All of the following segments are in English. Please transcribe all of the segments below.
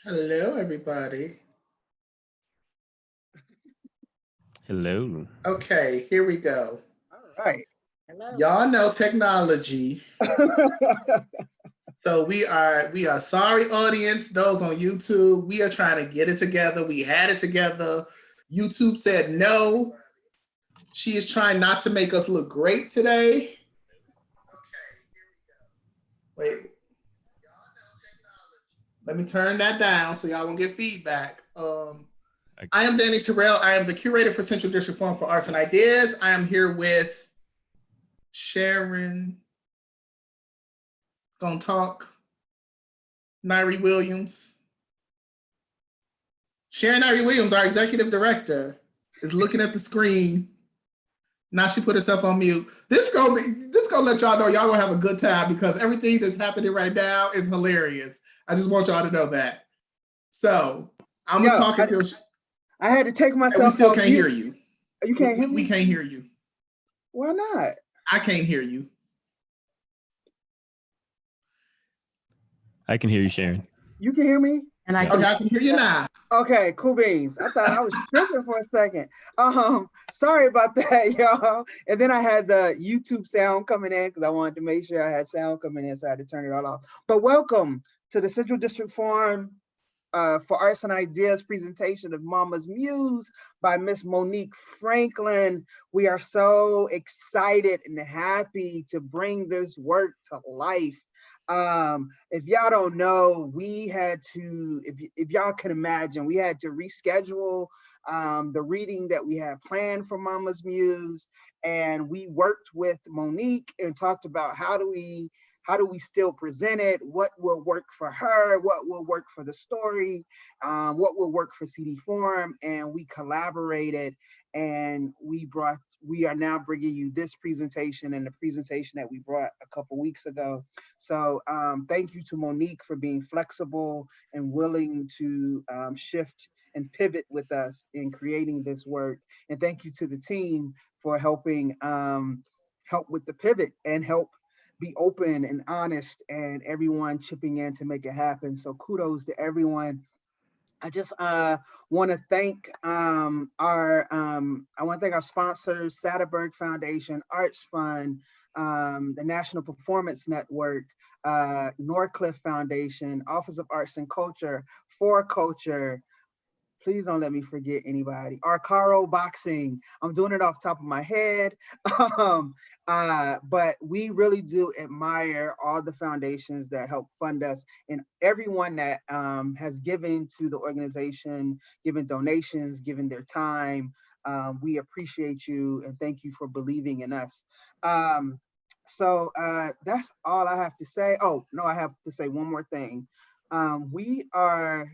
Hello, everybody. Hello. Okay, here we go. All right. Hello. Y'all know technology. So we are sorry, audience, those on YouTube. We are trying to get it together. We had it together. YouTube said no. She is trying not to make us look great today. Wait, let me turn that down so y'all won't get feedback. I am Danny Terrell. I am the curator for Central District Forum for Arts and Ideas. I am here with Sharon Gonna Talk, Nairi Williams. Sharon Nairi Williams, our executive director, is looking at the screen. Now she put herself on mute. This gonna let y'all know y'all gonna have a good time because everything that's happening right now is hilarious. I just want y'all to know that. So I'm gonna talk until I had to take myself. We still can't hear you. You can't hear me? We can't hear you. Why not? I can't hear you. I can hear you, Sharon. You can hear me? And I Okay, I can hear you now. Okay, cool beans. I thought I was tripping for a second. Sorry about that, y'all. And then I had the YouTube sound coming in because I wanted to make sure I had sound coming in, so I had to turn it all off. But welcome to the Central District Forum for Arts and Ideas presentation of Mama'z Muezz by Miss Monique Franklin. We are so excited and happy to bring this work to life. If y'all don't know, we had to, if y'all can imagine, we had to reschedule the reading that we had planned for Mama'z Muezz, and we worked with Monique and talked about how do we still present it, what will work for her, what will work for the story, what will work for CD Forum, and we collaborated, and we are now bringing you this presentation and the presentation that we brought a couple weeks ago. So thank you to Monique for being flexible and willing to shift and pivot with us in creating this work. And thank you to the team for helping help with the pivot and help be open and honest and everyone chipping in to make it happen. So kudos to everyone. I just want to thank our sponsors, Satterberg Foundation, Arts Fund, the National Performance Network, Norcliffe Foundation, Office of Arts and Culture, For Culture. Please don't let me forget anybody. Arcaro Boxing. I'm doing it off the top of my head. But we really do admire all the foundations that help fund us and everyone that has given to the organization, given donations, given their time. We appreciate you and thank you for believing in us. So that's all I have to say. Oh, no, I have to say one more thing. We are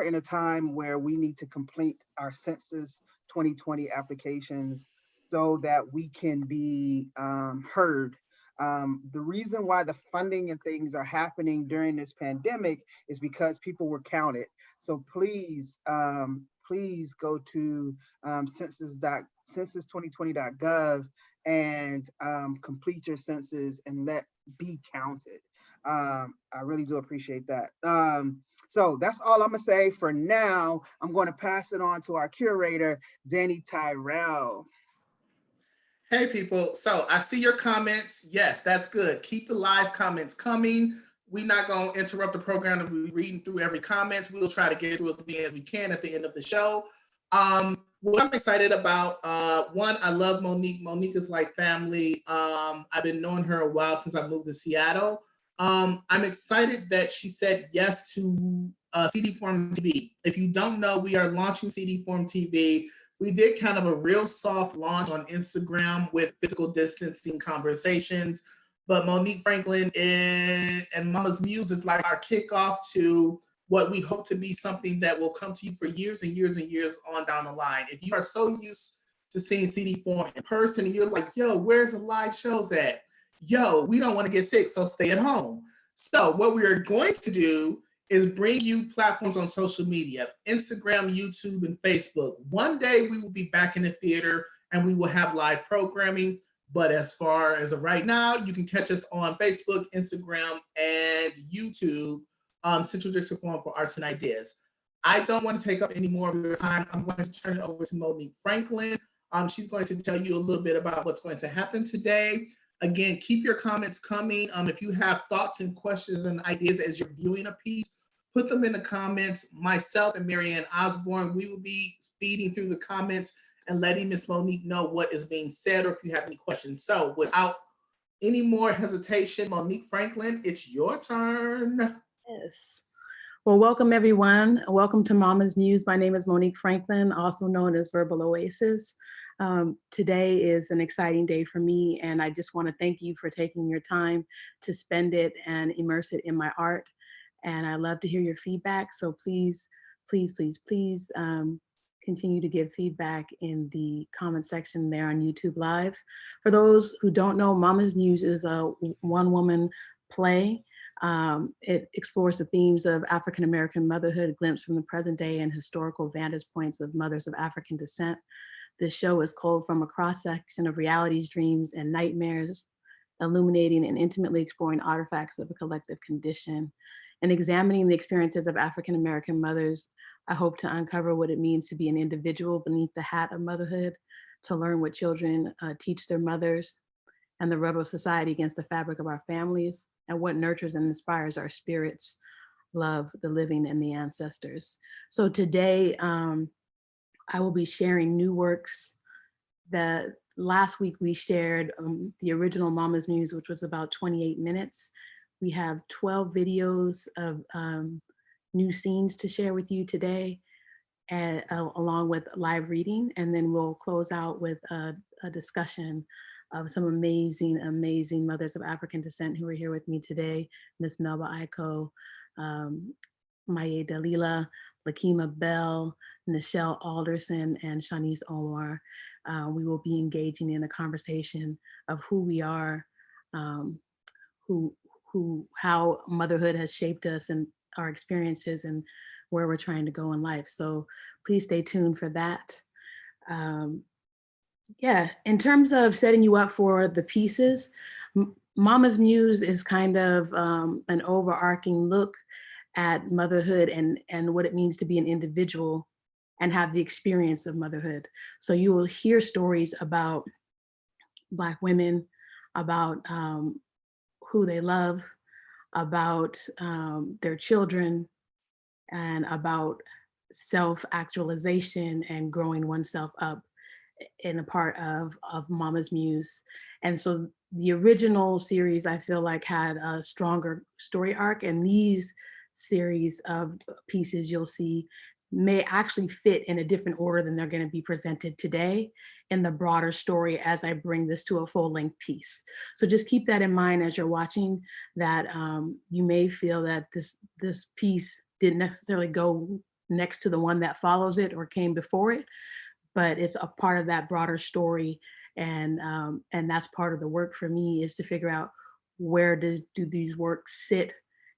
in a time where we need to complete our Census 2020 applications so that we can be heard. The reason why the funding and things are happening during this pandemic is because people were counted. So please, please go to census2020.gov and complete your census and be counted. I really do appreciate that. So that's all I'm gonna say for now. I'm going to pass it on to our curator, Danny Tyrell. Hey people, so I see your comments. Yes, that's good. Keep the live comments coming. We're not going to interrupt the program and be reading through every comment. We'll try to get through as many as we can at the end of the show. What I'm excited about, one, I love Monique. Monique is like family. I've been knowing her a while since I moved to Seattle. I'm excited that she said yes to CD Forum TV. If you don't know, we are launching CD Forum TV. We did kind of a real soft launch on Instagram with physical distancing conversations, but Monique Franklin and Mama'z Muezz is like our kickoff to what we hope to be something that will come to you for years and years and years on down the line. If you are so used to seeing CD Forum in person and you're like, yo, where's the live shows at? Yo, we don't want to get sick, so stay at home. So what we are going to do is bring you platforms on social media, Instagram, YouTube, and Facebook. One day we will be back in the theater and we will have live programming. But as far as of right now, you can catch us on Facebook, Instagram, and YouTube Central District Forum for Arts and Ideas. I don't want to take up any more of your time. I'm going to turn it over to Monique Franklin. She's going to tell you a little bit about what's going to happen today. Again, keep your comments coming. If you have thoughts and questions and ideas as you're viewing a piece, put them in the comments. Myself and Marianne Osborne, we will be feeding through the comments and letting Miss Monique know what is being said or if you have any questions. So without any more hesitation, Monique Franklin, it's your turn. Yes. Well, welcome everyone. Welcome to Mama'z Muezz. My name is Monique Franklin, also known as Verbal Oasis. Today is an exciting day for me, and I just want to thank you for taking your time to spend it and immerse it in my art. And I love to hear your feedback. So please, please, please, please continue to give feedback in the comment section there on YouTube Live. For those who don't know, Mama'z Muezz is a one-woman play. It explores the themes of African-American motherhood, a glimpse from the present day and historical vantage points of mothers of African descent. This show is culled from a cross-section of realities, dreams, and nightmares, illuminating and intimately exploring artifacts of a collective condition. And examining the experiences of African-American mothers, I hope to uncover what it means to be an individual beneath the hat of motherhood, to learn what children teach their mothers, and the rub of society against the fabric of our families, and what nurtures and inspires our spirits, love, the living, and the ancestors. So today, I will be sharing new works that last week we shared the original Mama'z Muezz, which was about 28 minutes. We have 12 videos of new scenes to share with you today, and, along with live reading. And then we'll close out with a discussion of some amazing, amazing mothers of African descent who are here with me today. Miss Melba Aiko, Maye Dalila, Lakima Bell, Nichelle Alderson, and Shanice Omar. We will be engaging in a conversation of who we are, how motherhood has shaped us and our experiences and where we're trying to go in life. So please stay tuned for that. Yeah, in terms of setting you up for the pieces, Mama'z Muezz is kind of an overarching look at motherhood and what it means to be an individual and have the experience of motherhood. So you will hear stories about Black women, about who they love, about their children, and about self-actualization and growing oneself up in a part of Mama'z Muezz. And so the original series, I feel like, had a stronger story arc, and these series of pieces you'll see may actually fit in a different order than they're going to be presented today in the broader story as I bring this to a full-length piece. So just keep that in mind as you're watching, that you may feel that this piece didn't necessarily go next to the one that follows it or came before it, but it's a part of that broader story. And that's part of the work for me, is to figure out where do these works sit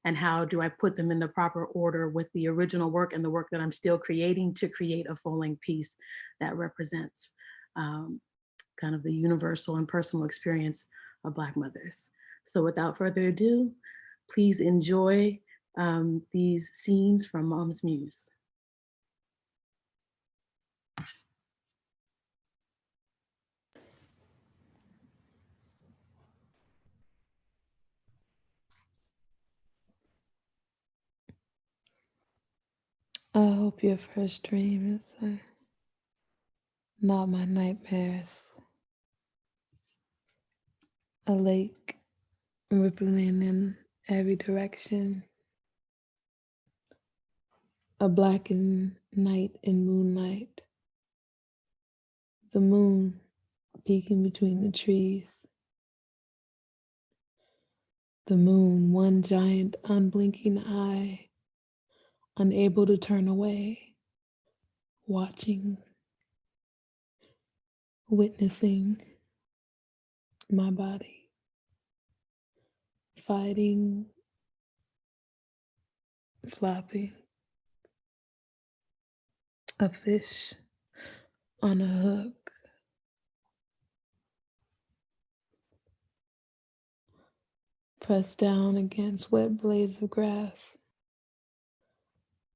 and how do I put them in the proper order with the original work and the work that I'm still creating to create a full-length piece that represents kind of the universal and personal experience of Black mothers. So without further ado, please enjoy these scenes from Mama'z Muezz. I hope your first dream is not my nightmares. A lake rippling in every direction. A blackened night in moonlight. The moon peeking between the trees. The moon, one giant unblinking eye, unable to turn away, watching, witnessing my body, fighting, flopping, a fish on a hook, pressed down against wet blades of grass,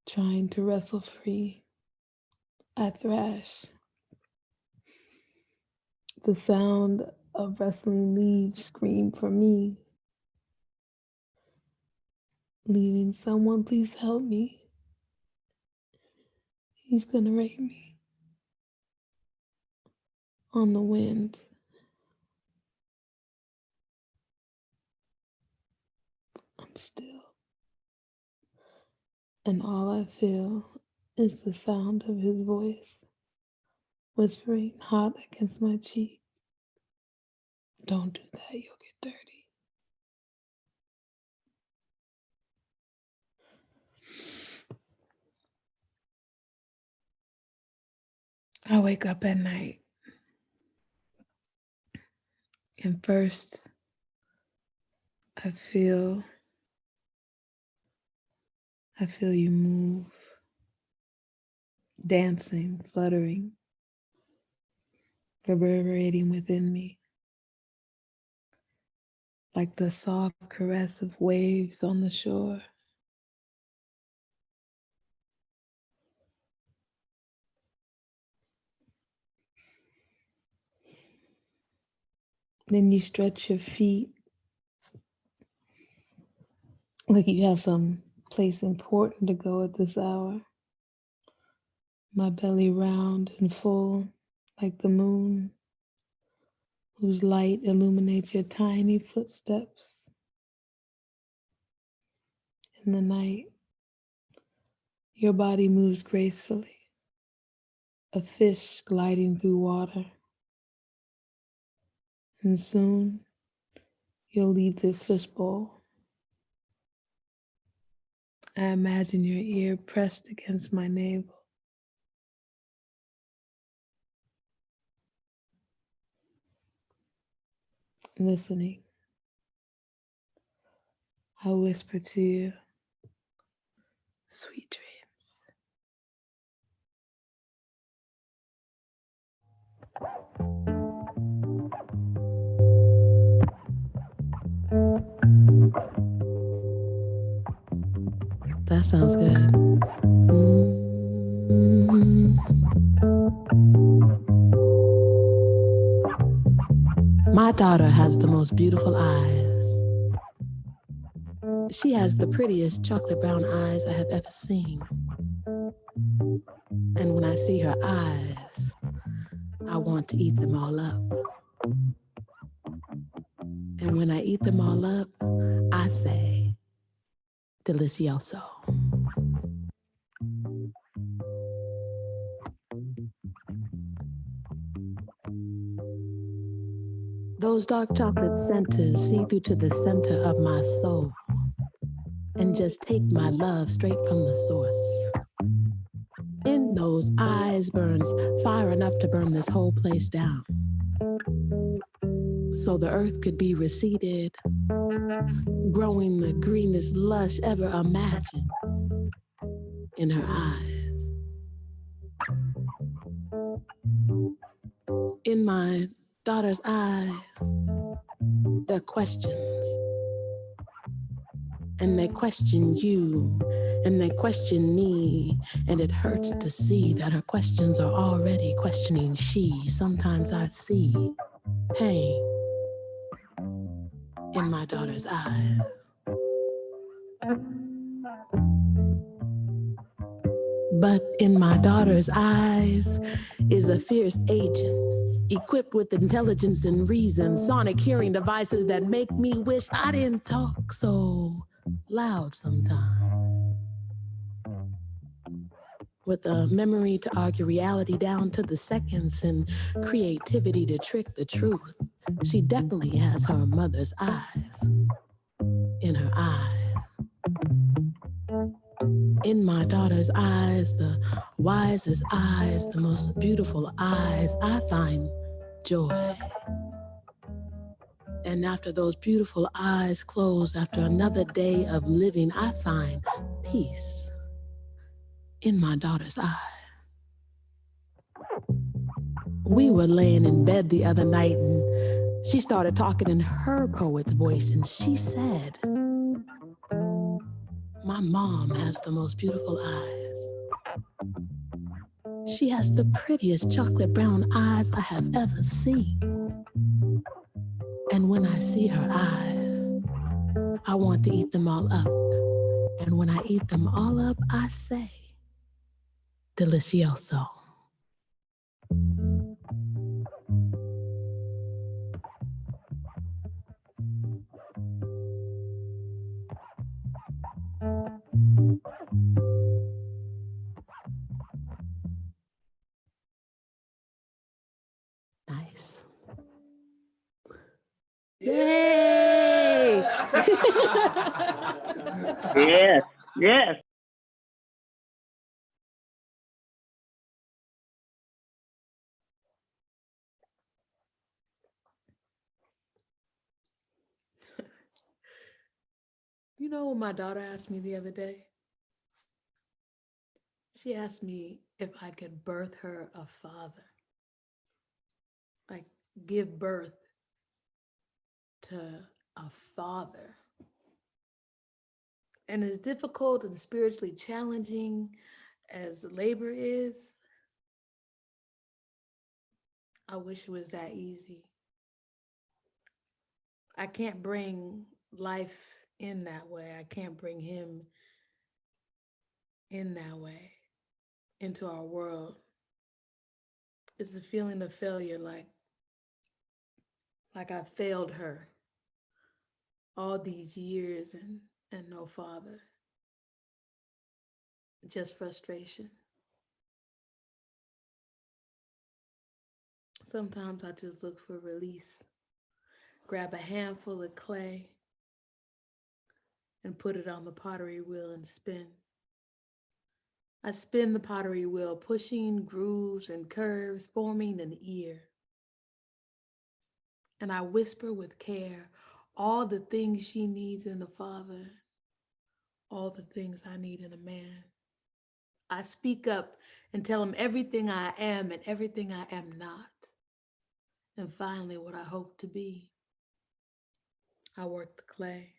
Trying to wrestle free, I thrash. The sound of wrestling leaves scream for me. Leaving someone, please help me. He's gonna rape me. On the wind. I'm still. And all I feel is the sound of his voice, whispering hot against my cheek. Don't do that, you'll get dirty. I wake up at night, and first I feel you move, dancing, fluttering, reverberating within me, like the soft caress of waves on the shore. Then you stretch your feet like you have some place important to go at this hour. My belly round and full like the moon, whose light illuminates your tiny footsteps. In the night, your body moves gracefully, a fish gliding through water. And soon, you'll leave this fishbowl. I imagine your ear pressed against my navel. Listening, I whisper to you, sweet dreams. That sounds good. My daughter has the most beautiful eyes. She has the prettiest chocolate brown eyes I have ever seen. And when I see her eyes, I want to eat them all up. And when I eat them all up, I say, delicioso. Those dark chocolate centers see through to the center of my soul and just take my love straight from the source. In those eyes burns fire enough to burn this whole place down. So the earth could be reseeded, growing the greenest lush ever imagined in her eyes. In my daughter's eyes, there are questions. And they question you, and they question me, and it hurts to see that her questions are already questioning she. Sometimes I see pain in my daughter's eyes. But in my daughter's eyes is a fierce agent, equipped with intelligence and reason, sonic hearing devices that make me wish I didn't talk so loud sometimes. With a memory to argue reality down to the seconds and creativity to trick the truth, she definitely has her mother's eyes in her eyes. In my daughter's eyes, the wisest eyes, the most beautiful eyes, I find joy. And after those beautiful eyes close, after another day of living, I find peace in my daughter's eye. We were laying in bed the other night and she started talking in her poet's voice and she said, my mom has the most beautiful eyes. She has the prettiest chocolate brown eyes I have ever seen. And when I see her eyes, I want to eat them all up. And when I eat them all up, I say, delicioso. Nice. Yay! Yes, yes. You know what my daughter asked me the other day? She asked me if I could birth her a father, like give birth to a father. And as difficult and spiritually challenging as labor is, I wish it was that easy. I can't bring life in that way. I can't bring him in that way into our world. It's a feeling of failure, like I failed her all these years and no father. Just frustration. Sometimes I just look for release. Grab a handful of clay and put it on the pottery wheel and spin. I spin the pottery wheel, pushing grooves and curves, forming an ear. And I whisper with care all the things she needs in a father, all the things I need in a man. I speak up and tell him everything I am and everything I am not. And finally, what I hope to be. I work the clay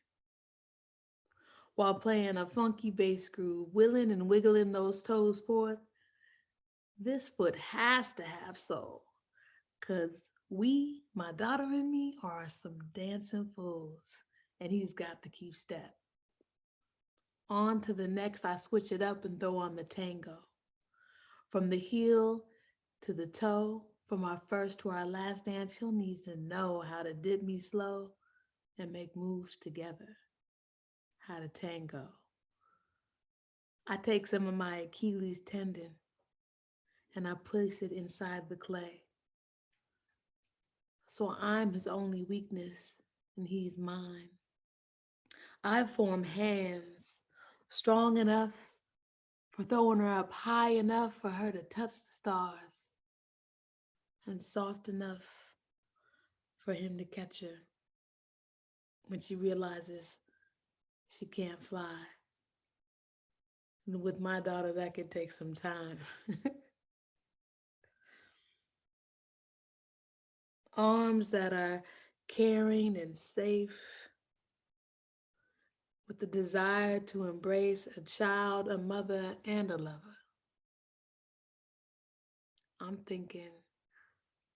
while playing a funky bass groove, willing and wiggling those toes forth. This foot has to have soul, because we, my daughter and me, are some dancing fools, and he's got to keep step. On to the next, I switch it up and throw on the tango. From the heel to the toe, from our first to our last dance, she'll need to know how to dip me slow and make moves together, how to tango. I take some of my Achilles tendon and I place it inside the clay. So I'm his only weakness and he's mine. I form hands strong enough for throwing her up high enough for her to touch the stars, and soft enough for him to catch her when she realizes she can't fly. And with my daughter, that could take some time. Arms that are caring and safe, with the desire to embrace a child, a mother, and a lover. I'm thinking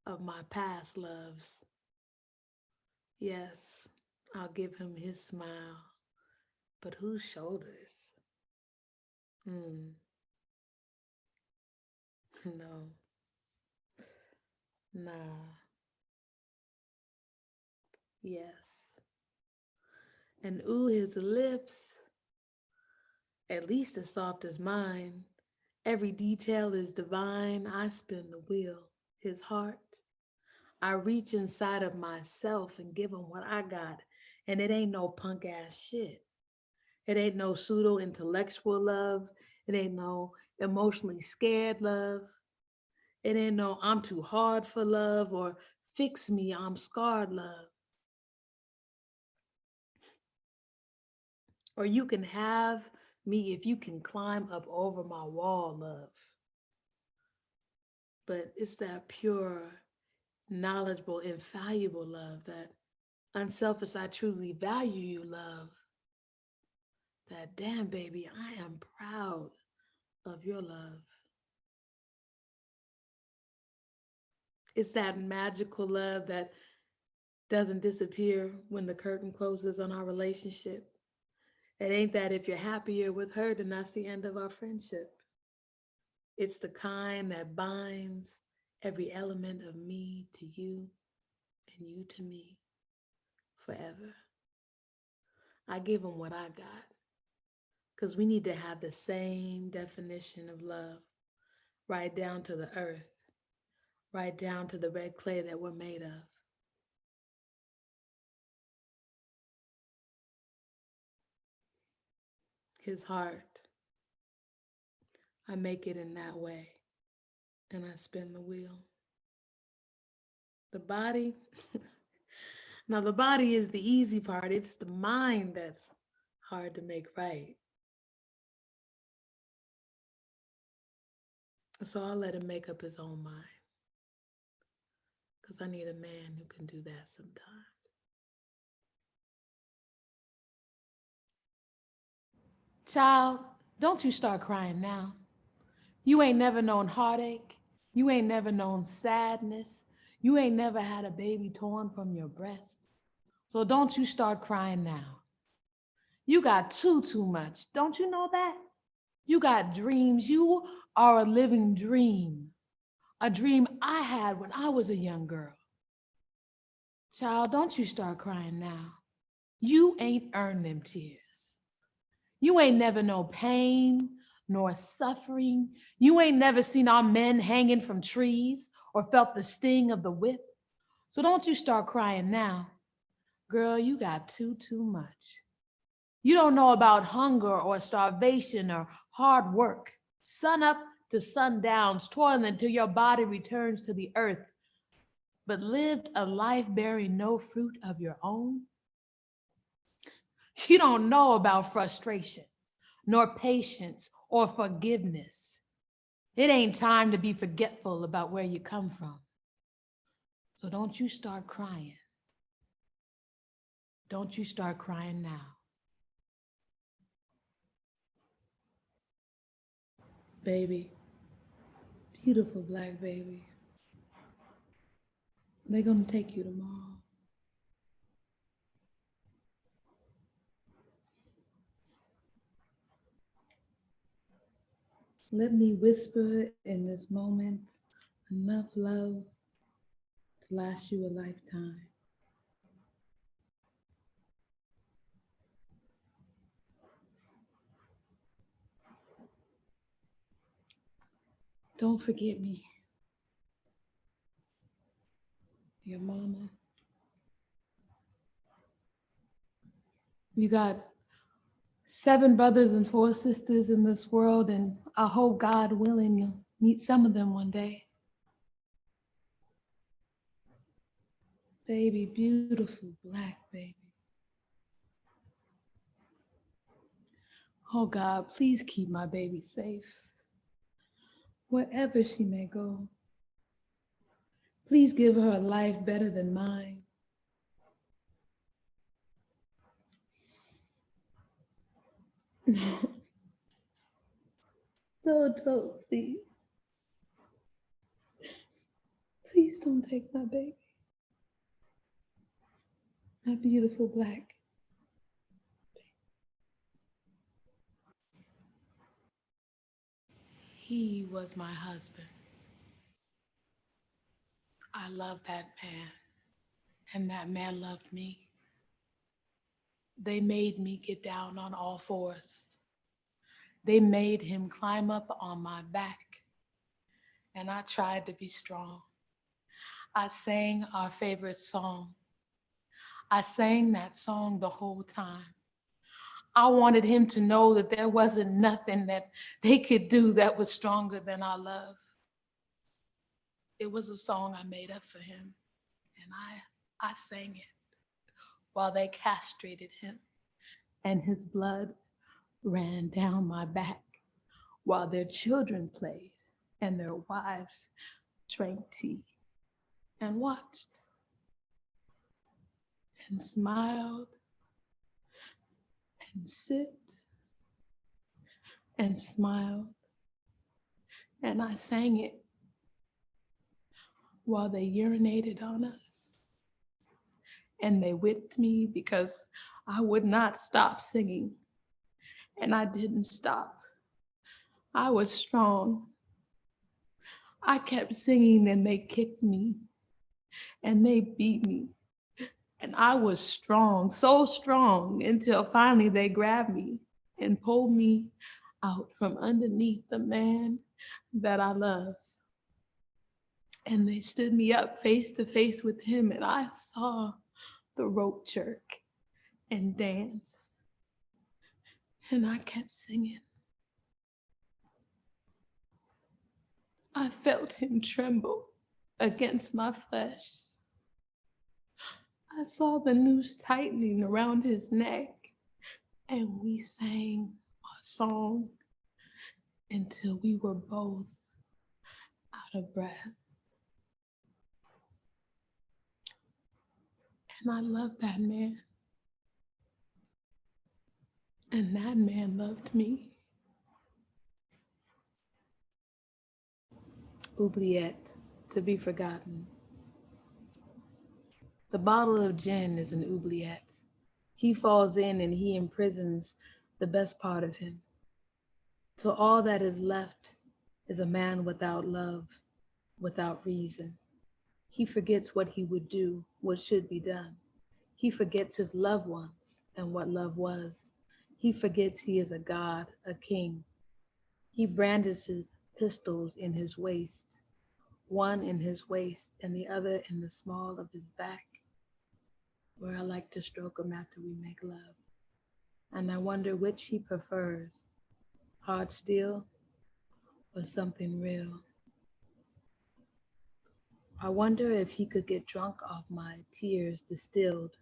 of my past loves. Yes, I'll give him his smile, but whose shoulders? No, nah, yes. And ooh, his lips, at least as soft as mine. Every detail is divine. I spin the wheel. His heart, I reach inside of myself and give him what I got. And it ain't no punk ass shit. It ain't no pseudo intellectual love. It ain't no emotionally scared love. It ain't no I'm too hard for love or fix me, I'm scarred love. Or you can have me if you can climb up over my wall, love. But it's that pure, knowledgeable, invaluable love, that unselfish, I truly value you love. That damn baby, I am proud of your love. It's that magical love that doesn't disappear when the curtain closes on our relationship. It ain't that if you're happier with her, then that's the end of our friendship. It's the kind that binds every element of me to you and you to me forever. I give him what I got because we need to have the same definition of love, right down to the earth, right down to the red clay that we're made of. His heart, I make it in that way, and I spin the wheel. The body, now the body is the easy part. It's the mind that's hard to make right. So I'll let him make up his own mind, because I need a man who can do that sometimes. Child, don't you start crying now. You ain't never known heartache. You ain't never known sadness. You ain't never had a baby torn from your breast. So don't you start crying now. You got too much. Don't you know that? You got dreams. You are a living dream. A dream I had when I was a young girl. Child, don't you start crying now. You ain't earned them tears. You ain't never known pain nor suffering. You ain't never seen our men hanging from trees or felt the sting of the whip. So don't you start crying now. Girl, you got too much. You don't know about hunger or starvation or hard work. Sun up to sundown, toiling until your body returns to the earth, but lived a life bearing no fruit of your own. You don't know about frustration, nor patience or forgiveness. It ain't time to be forgetful about where you come from. So don't you start crying. Don't you start crying now. Baby, beautiful black baby. They're gonna take you tomorrow. Let me whisper in this moment enough love to last you a lifetime. Don't forget me. Your mama. You got 7 brothers and 4 sisters in this world, and I hope, God willing, you'll meet some of them one day. Baby, beautiful black baby. Oh God, please keep my baby safe, wherever she may go. Please give her a life better than mine. Don't, please. Please don't take my baby. My beautiful black. He was my husband. I loved that man, and that man loved me. They made me get down on all fours. They made him climb up on my back, and I tried to be strong. I sang our favorite song. I sang that song the whole time. I wanted him to know that there wasn't nothing that they could do that was stronger than our love. It was a song I made up for him, and I sang it while they castrated him, and his blood ran down my back while their children played and their wives drank tea and watched and smiled and sipped and smiled, and I sang it while they urinated on us. And they whipped me because I would not stop singing. And I didn't stop. I was strong. I kept singing and they kicked me and they beat me. And I was strong, so strong, until finally they grabbed me and pulled me out from underneath the man that I love. And they stood me up face to face with him, and I saw the rope jerk and dance. And I kept singing. I felt him tremble against my flesh. I saw the noose tightening around his neck, and we sang a song until we were both out of breath. And I loved that man. And that man loved me. Oubliette, to be forgotten. The bottle of gin is an oubliette. He falls in and he imprisons the best part of him. Till all that is left is a man without love, without reason. He forgets what he would do, what should be done. He forgets his loved ones and what love was. He forgets he is a god, a king. He brandishes pistols in his waist, one in his waist and the other in the small of his back, where I like to stroke him after we make love. And I wonder which he prefers, hard steel or something real. I wonder if he could get drunk off my tears distilled.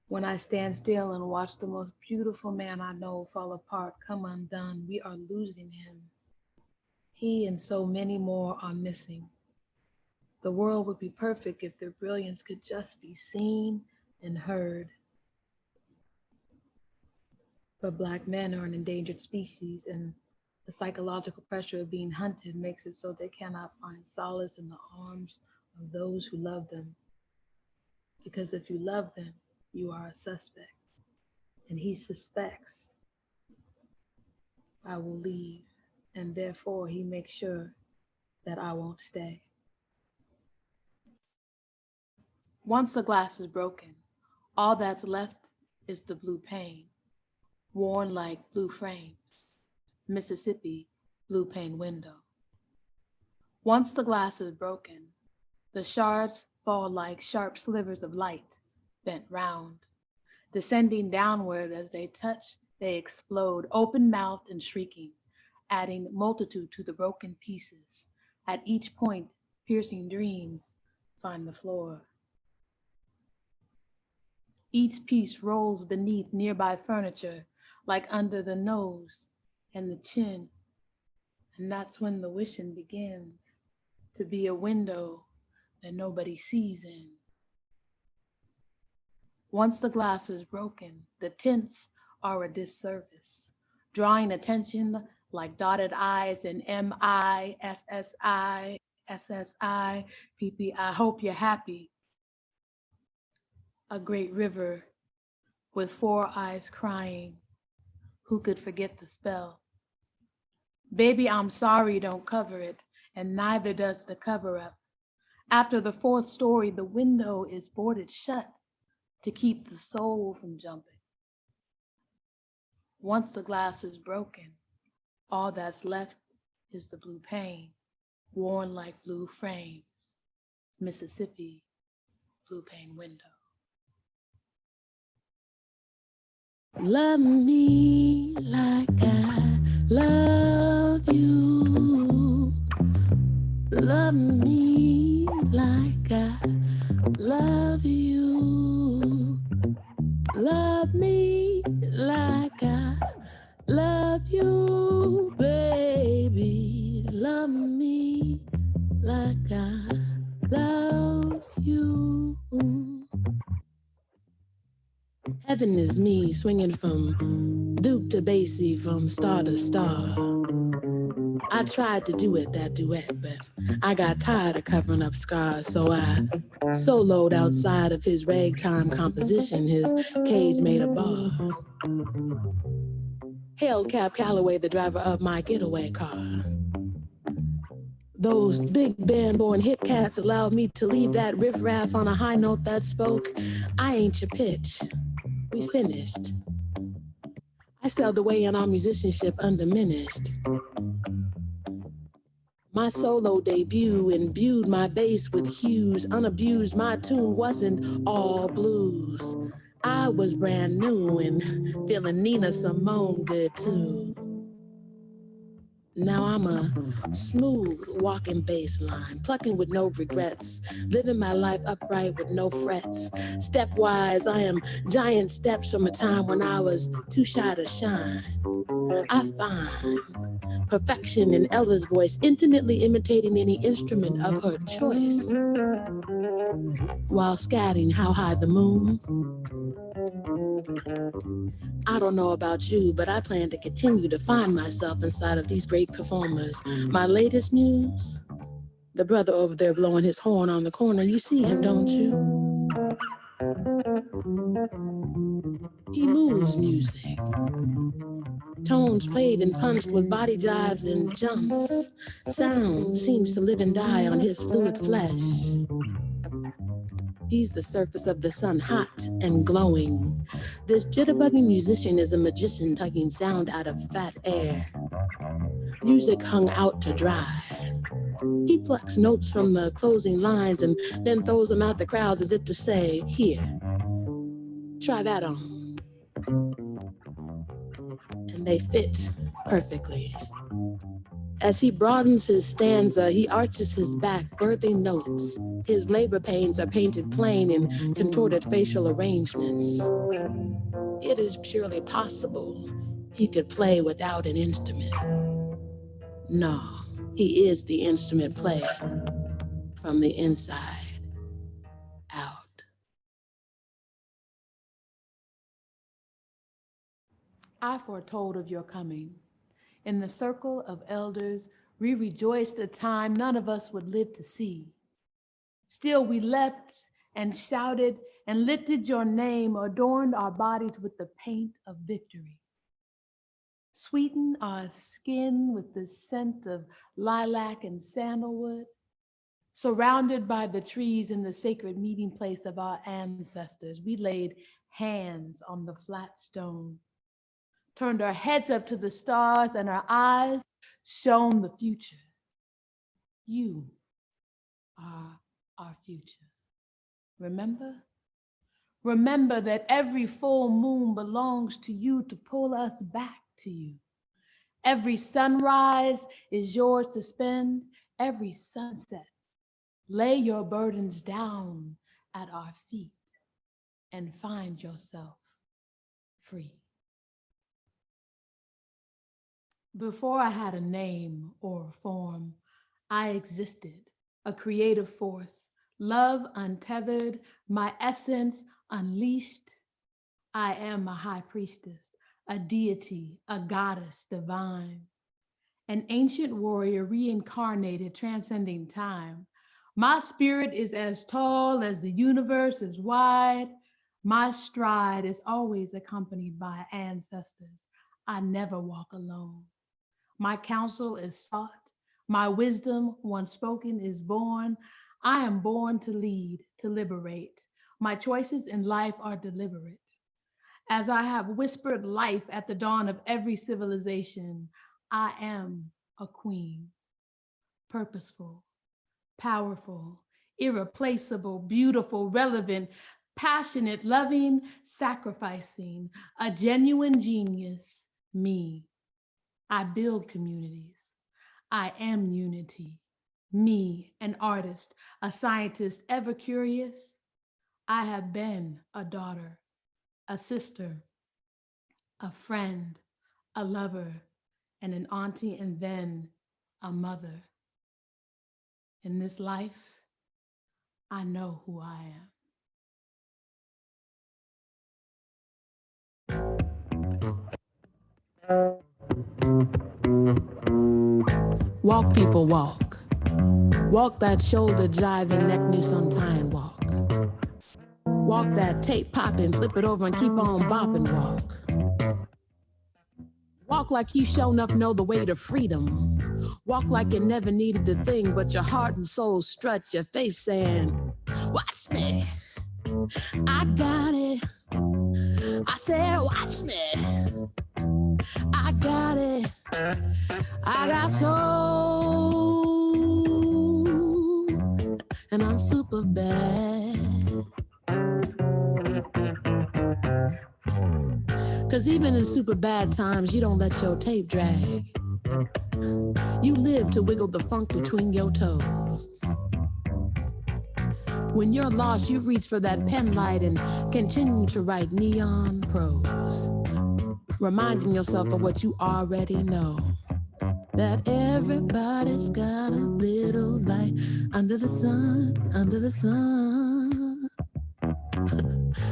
When I stand still and watch the most beautiful man I know fall apart, come undone, we are losing him. He and so many more are missing. The world would be perfect if their brilliance could just be seen and heard. But Black men are an endangered species, and the psychological pressure of being hunted makes it so they cannot find solace in the arms of those who love them. Because if you love them, you are a suspect, and he suspects I will leave, and therefore he makes sure that I won't stay. Once the glass is broken, all that's left is the blue pane, worn like blue frames, Mississippi blue pane window. Once the glass is broken, the shards fall like sharp slivers of light, bent round. Descending downward as they touch, they explode, open-mouthed and shrieking, adding multitude to the broken pieces. At each point, piercing dreams find the floor. Each piece rolls beneath nearby furniture, like under the nose and the chin. And that's when the wishing begins, to be a window that nobody sees in. Once the glass is broken, the tints are a disservice, drawing attention like dotted I's and MISSI, SSI, PP, I hope you're happy. A great river with 4 eyes crying, who could forget the spell? Baby, I'm sorry, don't cover it, and neither does the cover up. After the 4th story, the window is boarded shut to keep the soul from jumping. Once the glass is broken, all that's left is the blue pane, worn like blue frames, Mississippi blue pane window. Love me like I love you. Love me like I love you. Love me like I love you, baby. Love me like I love you. Heaven is me swinging from Duke to Basie, from star to star. I tried to do it, that duet, but I got tired of covering up scars, so I soloed outside of his ragtime composition, his cage made of bar. Hailed Cab Calloway, the driver of my getaway car. Those big band-born hip cats allowed me to leave that riff-raff on a high note that spoke, I ain't your pitch. We finished. I sailed away in our musicianship undiminished. My solo debut imbued my bass with hues, unabused. My tune wasn't all blues. I was brand new and feeling Nina Simone good too. Now I'm a smooth walking bass line, plucking with no regrets, living my life upright with no frets. Stepwise, I am giant steps from a time when I was too shy to shine. I find perfection in Ella's voice, intimately imitating any instrument of her choice, while scatting How High the Moon. I don't know about you, but I plan to continue to find myself inside of these great performers. My latest news, the brother over there blowing his horn on the corner, you see him, don't you? He moves music. Tones played and punched with body jives and jumps. Sound seems to live and die on his fluid flesh. He's the surface of the sun, hot and glowing. This jitterbugging musician is a magician tugging sound out of fat air. Music hung out to dry. He plucks notes from the closing lines and then throws them out the crowds as if to say, here, try that on. And they fit perfectly. As he broadens his stanza, he arches his back, birthing notes. His labor pains are painted plain in contorted facial arrangements. It is purely possible he could play without an instrument. No, he is the instrument player from the inside out. I foretold of your coming. In the circle of elders, we rejoiced a time none of us would live to see. Still we leapt and shouted and lifted your name, adorned our bodies with the paint of victory. Sweeten our skin with the scent of lilac and sandalwood, surrounded by the trees in the sacred meeting place of our ancestors. We laid hands on the flat stone, turned our heads up to the stars, and our eyes shone the future. You are our future. Remember? Remember that every full moon belongs to you to pull us back to you. Every sunrise is yours to spend, every sunset. Lay your burdens down at our feet and find yourself free. Before I had a name or a form, I existed, a creative force, love untethered, my essence unleashed. I am a high priestess, a deity, a goddess divine, an ancient warrior reincarnated, transcending time. My spirit is as tall as the universe is wide. My stride is always accompanied by ancestors. I never walk alone. My counsel is sought. My wisdom, once spoken, is born. I am born to lead, to liberate. My choices in life are deliberate. As I have whispered life at the dawn of every civilization, I am a queen, purposeful, powerful, irreplaceable, beautiful, relevant, passionate, loving, sacrificing, a genuine genius, me. I build communities. I am unity. Me, an artist, a scientist, ever curious. I have been a daughter, a sister, a friend, a lover, and an auntie, and then a mother. In this life, I know who I am. Walk, people, walk. Walk that shoulder jiving, neck noose untying walk. Walk that tape popping, flip it over and keep on bopping walk. Walk like you sure enough know the way to freedom. Walk like you never needed a thing, but your heart and soul strut, your face saying, watch me, I got it. I said, watch me, I got it. I got soul, and I'm super bad. Cause even in super bad times, you don't let your tape drag. You live to wiggle the funk between your toes. When you're lost, you reach for that pen light and continue to write neon prose, reminding yourself of what you already know, that everybody's got a little light under the sun, under the sun.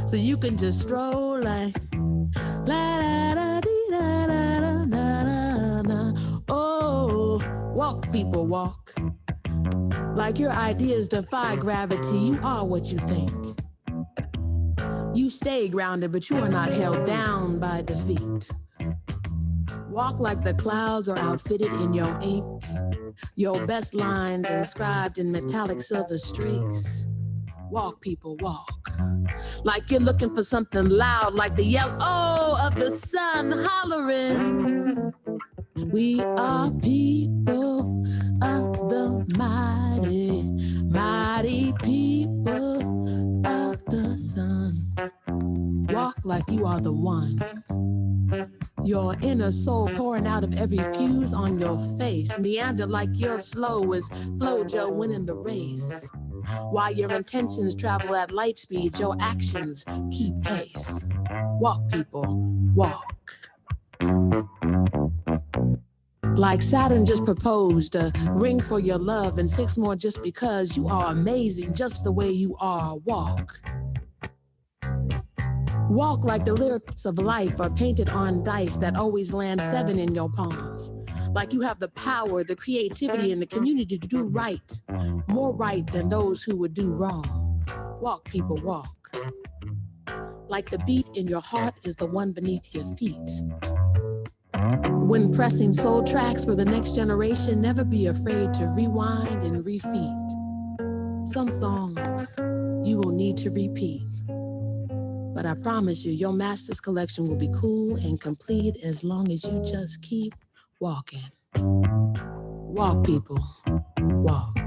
So you can just stroll like la da da dee da da da da da. Oh, walk, people, walk. Like your ideas defy gravity, you are what you think. You stay grounded, but you are not held down by defeat. Walk like the clouds are outfitted in your ink, your best lines inscribed in metallic silver streaks. Walk, people, walk. Like you're looking for something loud, like the yellow of the sun hollering. We are people of the mighty, mighty people of the sun. Walk like you are the one. Your inner soul pouring out of every fuse on your face. Meander like you're slow as Flojo winning the race. While your intentions travel at light speed, your actions keep pace. Walk, people, walk. Like Saturn just proposed a ring for your love and 6 more just because you are amazing just the way you are. Walk. Walk like the lyrics of life are painted on dice that always land 7 in your palms. Like you have the power, the creativity, and the community to do right. More right than those who would do wrong. Walk, people, walk. Like the beat in your heart is the one beneath your feet. When pressing soul tracks for the next generation, never be afraid to rewind and refeed. Some songs you will need to repeat. But I promise you, your master's collection will be cool and complete as long as you just keep walking. Walk, people, walk.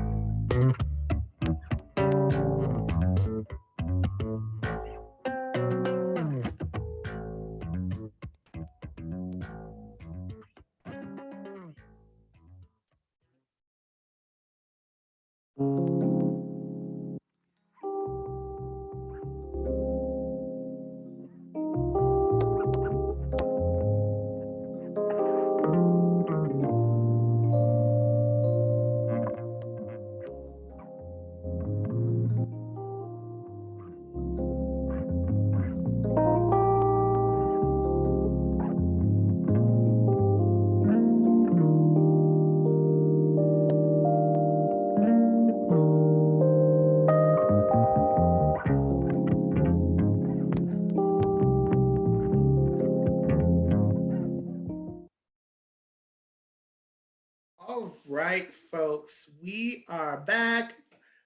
All right, folks, we are back.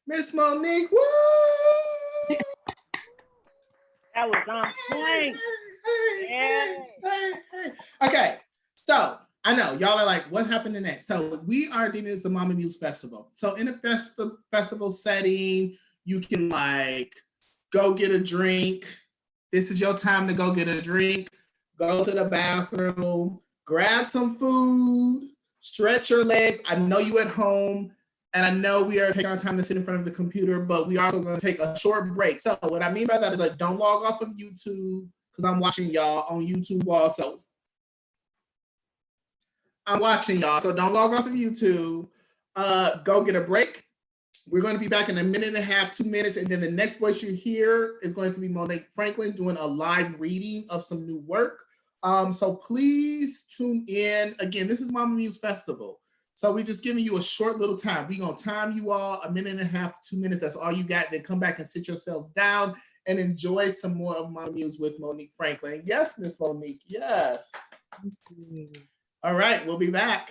Miss Monique, woo! That was on point. Hey. Okay, so I know y'all are like, what happened to that? So we are doing this the Mama'z Muezz Festival. So in a festival setting, you can like go get a drink. This is your time to go get a drink. Go to the bathroom, grab some food, stretch your legs. I know you at home, and I know we are taking our time to sit in front of the computer, but we are also going to take a short break. So what I mean by that is like, don't log off of YouTube because I'm watching y'all on YouTube also. I'm watching y'all, so don't log off of YouTube. Go get a break. We're going to be back in a minute and a half, 2 minutes, and then the next voice you hear is going to be Monique Franklin doing a live reading of some new work. So please tune in. Again, this is Mama'z Muezz Festival. So we're just giving you a short little time. We're going to time you all 1.5 minutes to 2 minutes. That's all you got. Then come back and sit yourselves down and enjoy some more of My Muse with Monique Franklin. Yes, Miss Monique. Yes. All right, we'll be back.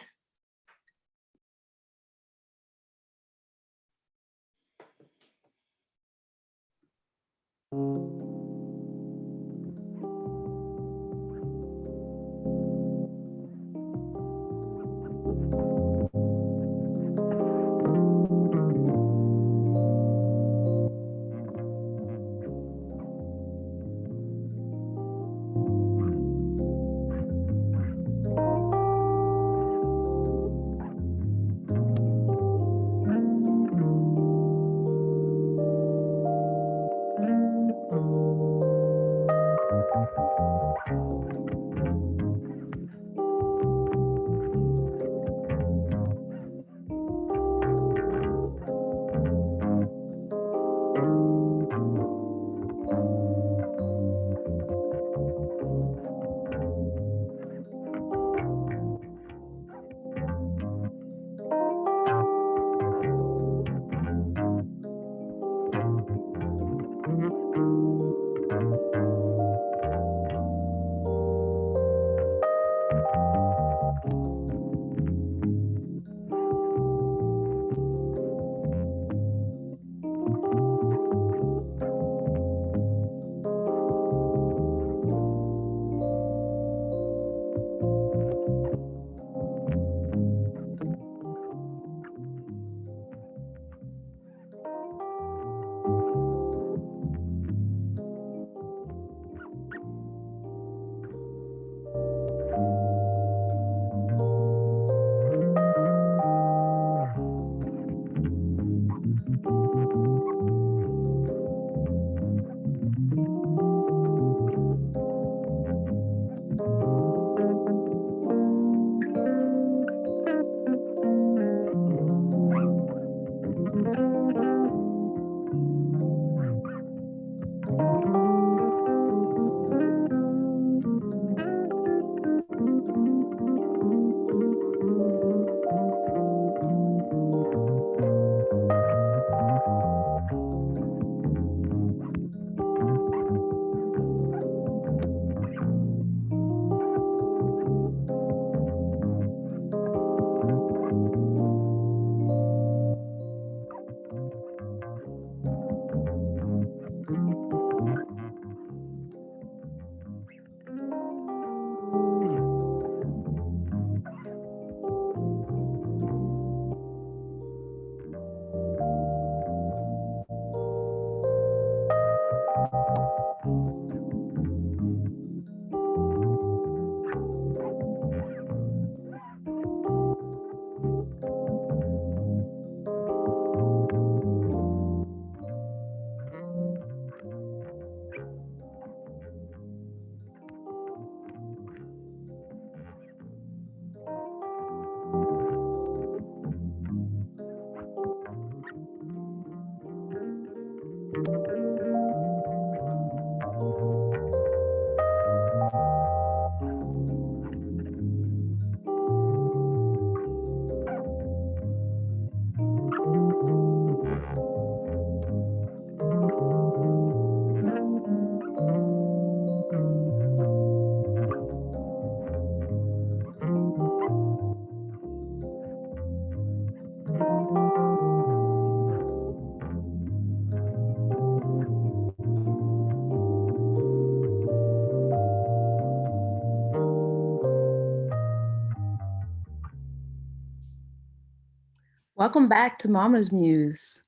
Welcome back to Mama'z Muezz.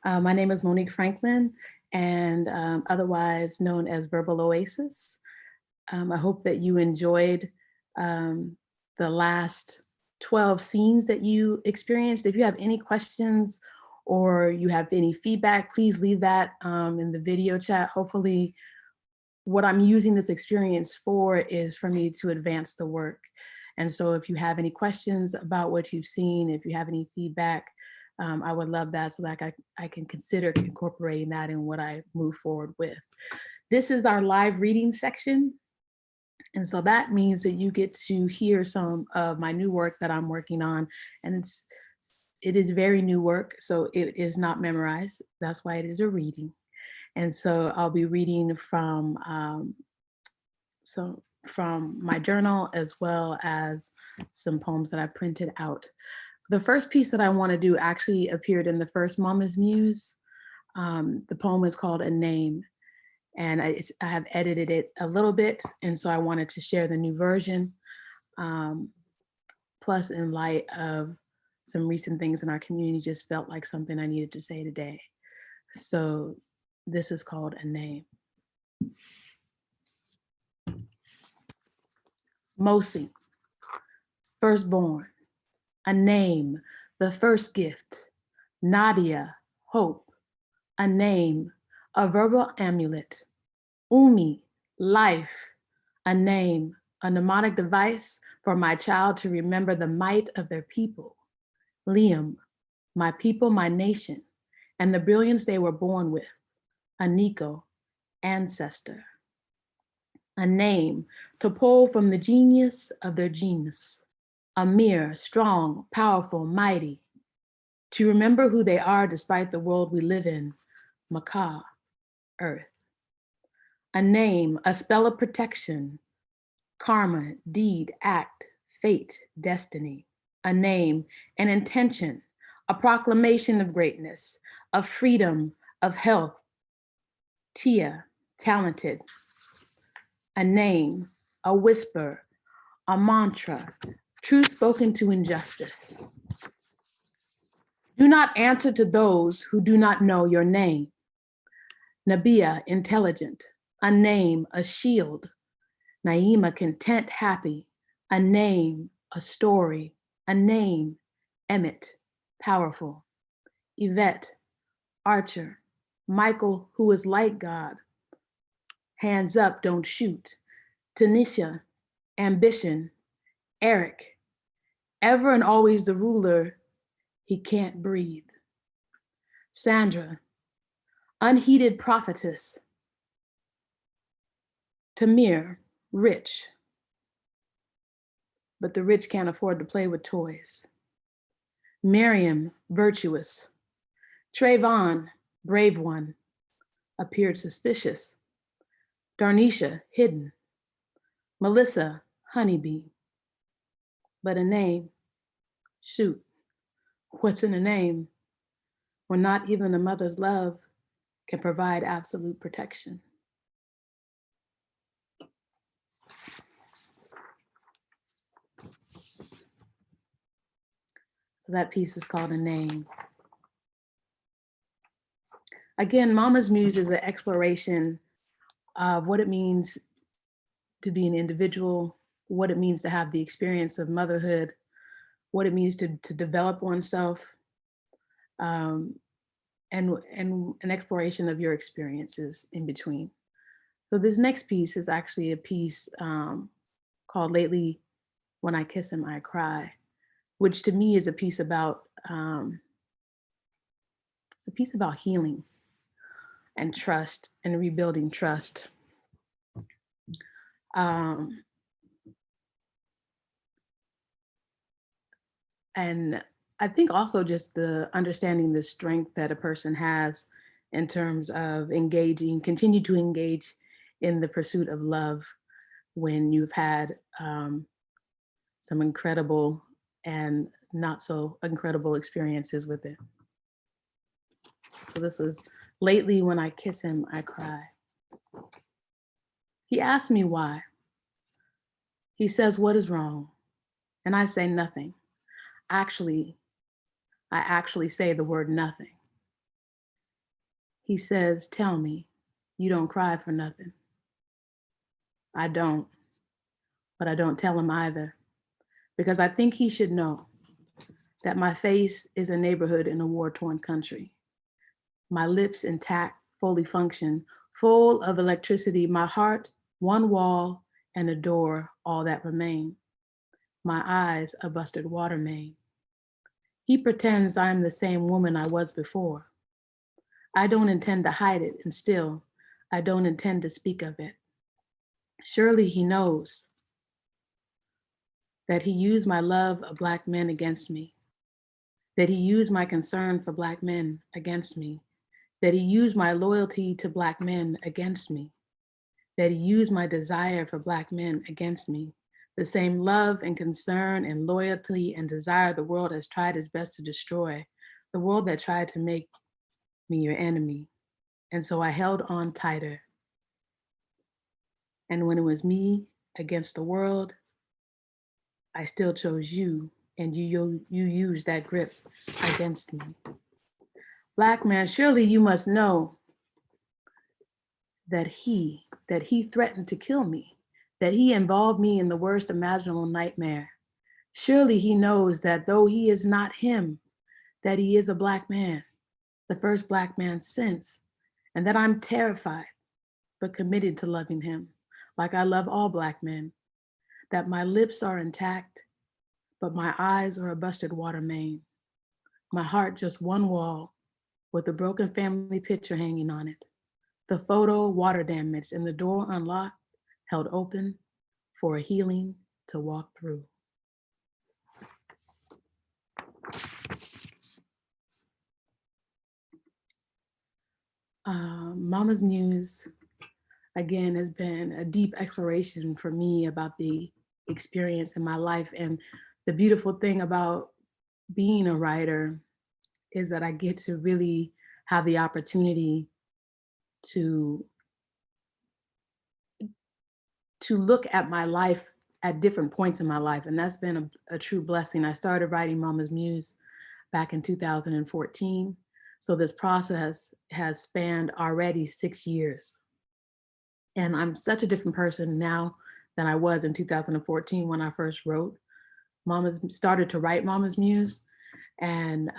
My name is Monique Franklin, and otherwise known as Verbal Oasis. I hope that you enjoyed the last 12 scenes that you experienced. If you have any questions or you have any feedback, please leave that in the video chat. Hopefully, what I'm using this experience for is for me to advance the work. And so if you have any questions about what you've seen, if you have any feedback, I would love that so that I can consider incorporating that in what I move forward with. This is our live reading section. And so that means that you get to hear some of my new work that I'm working on. And it is very new work, so it is not memorized. That's why it is a reading. And so I'll be reading from my journal, as well as some poems that I printed out. The first piece that I want to do actually appeared in the first Mama'z Muezz. The poem is called A Name, and I have edited it a little bit, and so I wanted to share the new version. Plus, in light of some recent things in our community, just felt like something I needed to say today. So this is called A Name. Mosi, firstborn, a name, the first gift. Nadia, hope, a name, a verbal amulet. Umi, life, a name, a mnemonic device for my child to remember the might of their people. Liam, my people, my nation, and the brilliance they were born with. Aniko, ancestor. A name to pull from the genius of their genus. Amir, strong, powerful, mighty. To remember who they are despite the world we live in. Makah, earth. A name, a spell of protection. Karma, deed, act, fate, destiny. A name, an intention, a proclamation of greatness, of freedom, of health. Tia, talented. A name, a whisper, a mantra, truth spoken to injustice. Do not answer to those who do not know your name. Nabia, intelligent, a name, a shield. Naima, content, happy, a name, a story, a name. Emmett, powerful. Yvette, archer. Michael, who is like God. Hands up, don't shoot. Tanisha, ambition. Eric, ever and always the ruler, he can't breathe. Sandra, unheeded prophetess. Tamir, rich, but the rich can't afford to play with toys. Miriam, virtuous. Trayvon, brave one, appeared suspicious. Darnisha, hidden. Melissa, honeybee. But a name, shoot, what's in a name when not even a mother's love can provide absolute protection? So that piece is called A Name. Again, Mama'z Muezz is an exploration of what it means to be an individual, what it means to have the experience of motherhood, what it means to develop oneself, and an exploration of your experiences in between. So this next piece is actually a piece called Lately, When I Kiss Him, I Cry, which to me is a piece about, it's a piece about healing and trust and rebuilding trust. And I think also just the understanding the strength that a person has in terms of continue to engage in the pursuit of love when you've had some incredible and not so incredible experiences with it. So this is Lately, When I Kiss Him, I Cry. He asks me why. He says, what is wrong? And I say nothing. I actually say the word nothing. He says, tell me, you don't cry for nothing. I don't, but I don't tell him either, because I think he should know that my face is a neighborhood in a war-torn country. My lips intact, fully function, full of electricity, my heart, one wall and a door, all that remain. My eyes, a busted water main. He pretends I'm the same woman I was before. I don't intend to hide it, and still, I don't intend to speak of it. Surely he knows that he used my love of Black men against me, that he used my concern for Black men against me, that he used my loyalty to Black men against me, that he used my desire for Black men against me, the same love and concern and loyalty and desire the world has tried its best to destroy, the world that tried to make me your enemy. And so I held on tighter. And when it was me against the world, I still chose you, and you used that grip against me. Black man, surely you must know that he threatened to kill me, that he involved me in the worst imaginable nightmare. Surely he knows that though he is not him, that he is a Black man, the first Black man since, and that I'm terrified, but committed to loving him, like I love all Black men, that my lips are intact, but my eyes are a busted water main. My heart just one wall with a broken family picture hanging on it. The photo water damaged and the door unlocked, held open for a healing to walk through. Mama'z Muezz, again, has been a deep exploration for me about the experience in my life. And the beautiful thing about being a writer is that I get to really have the opportunity to look at my life at different points in my life. And that's been a true blessing. I started writing Mama'z Muezz back in 2014. So this process has spanned already 6 years. And I'm such a different person now than I was in 2014 when I first started to write Mama'z Muezz. And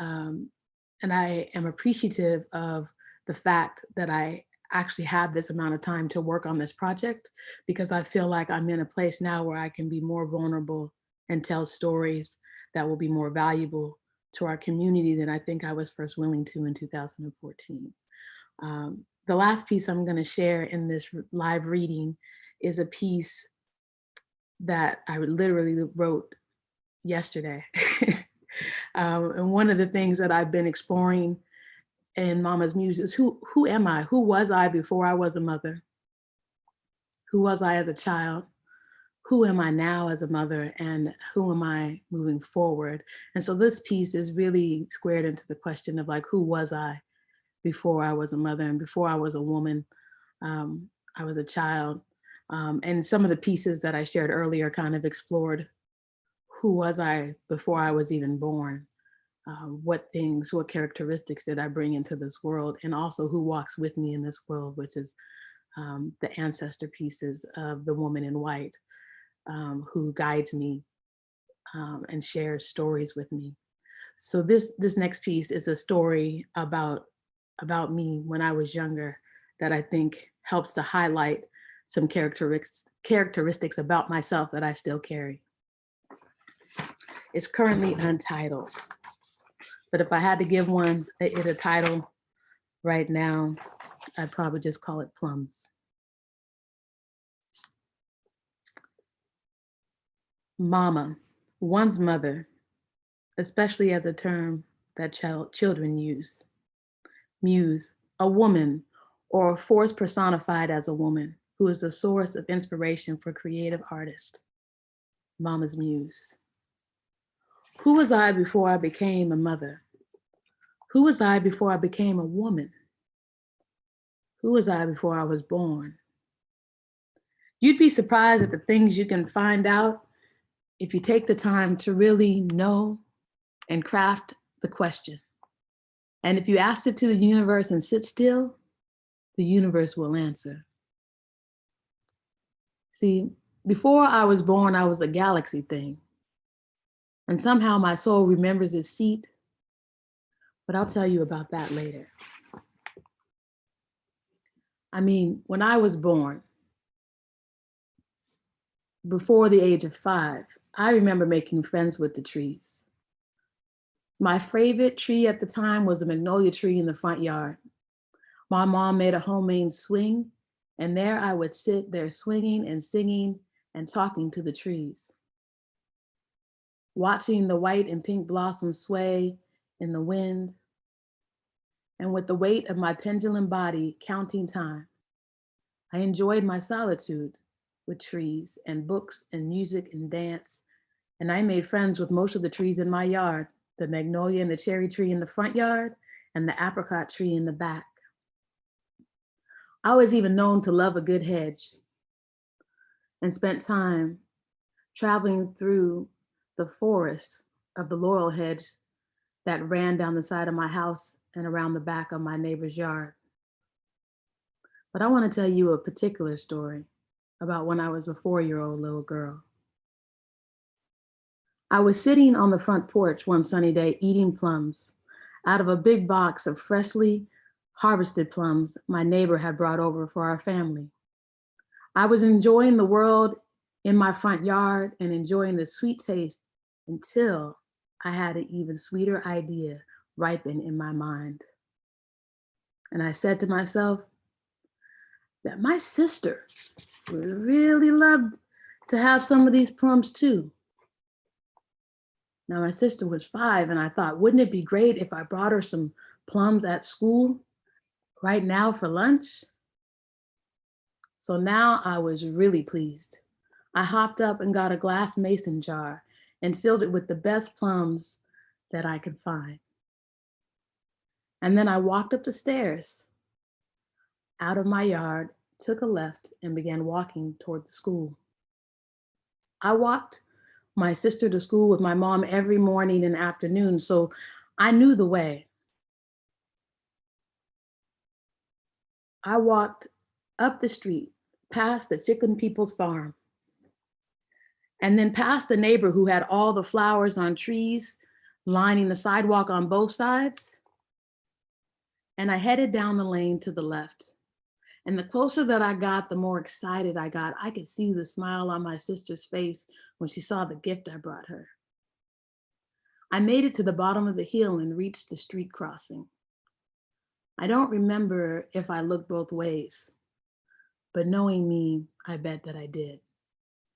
I am appreciative of the fact that I actually have this amount of time to work on this project, because I feel like I'm in a place now where I can be more vulnerable and tell stories that will be more valuable to our community than I think I was first willing to in 2014. The last piece I'm going to share in this live reading is a piece that I literally wrote yesterday. And one of the things that I've been exploring in Mama'z Muezz is who am I? Who was I before I was a mother? Who was I as a child? Who am I now as a mother? And who am I moving forward? And so this piece is really squared into the question of like, who was I before I was a mother and before I was a woman? I was a child. And some of the pieces that I shared earlier kind of explored who was I before I was even born? What characteristics did I bring into this world? And also who walks with me in this world, which is the ancestor pieces of the woman in white, who guides me and shares stories with me. So this next piece is a story about me when I was younger that I think helps to highlight some characteristics about myself that I still carry. It's currently untitled, but if I had to give it a title right now, I'd probably just call it Plums. Mama, one's mother, especially as a term that children use. Muse, a woman or a force personified as a woman who is a source of inspiration for creative artists. Mama'z Muezz. Who was I before I became a mother? Who was I before I became a woman? Who was I before I was born? You'd be surprised at the things you can find out if you take the time to really know and craft the question. And if you ask it to the universe and sit still, the universe will answer. See, before I was born, I was a galaxy thing. And somehow my soul remembers its seat, but I'll tell you about that later. I mean, when I was born, before the age of 5, I remember making friends with the trees. My favorite tree at the time was a magnolia tree in the front yard. My mom made a homemade swing, And there I would sit there swinging and singing and talking to the trees, watching the white and pink blossoms sway in the wind, and with the weight of my pendulum body counting time. I enjoyed my solitude with trees and books and music and dance, and I made friends with most of the trees in my yard, the magnolia and the cherry tree in the front yard, and the apricot tree in the back. I was even known to love a good hedge and spent time traveling through the forest of the laurel hedge that ran down the side of my house and around the back of my neighbor's yard. But I want to tell you a particular story about when I was a 4-year-old little girl. I was sitting on the front porch one sunny day eating plums out of a big box of freshly harvested plums my neighbor had brought over for our family. I was enjoying the world in my front yard and enjoying the sweet taste until I had an even sweeter idea ripen in my mind. And I said to myself that my sister would really love to have some of these plums too. Now my sister was 5 and I thought, wouldn't it be great if I brought her some plums at school right now for lunch? So now I was really pleased. I hopped up and got a glass mason jar and filled it with the best plums that I could find. And then I walked up the stairs out of my yard, took a left, and began walking toward the school. I walked my sister to school with my mom every morning and afternoon, so I knew the way. I walked up the street, past the Chicken People's Farm, and then past the neighbor who had all the flowers on trees lining the sidewalk on both sides. And I headed down the lane to the left. And the closer that I got, the more excited I got. I could see the smile on my sister's face when she saw the gift I brought her. I made it to the bottom of the hill and reached the street crossing. I don't remember if I looked both ways, but knowing me, I bet that I did.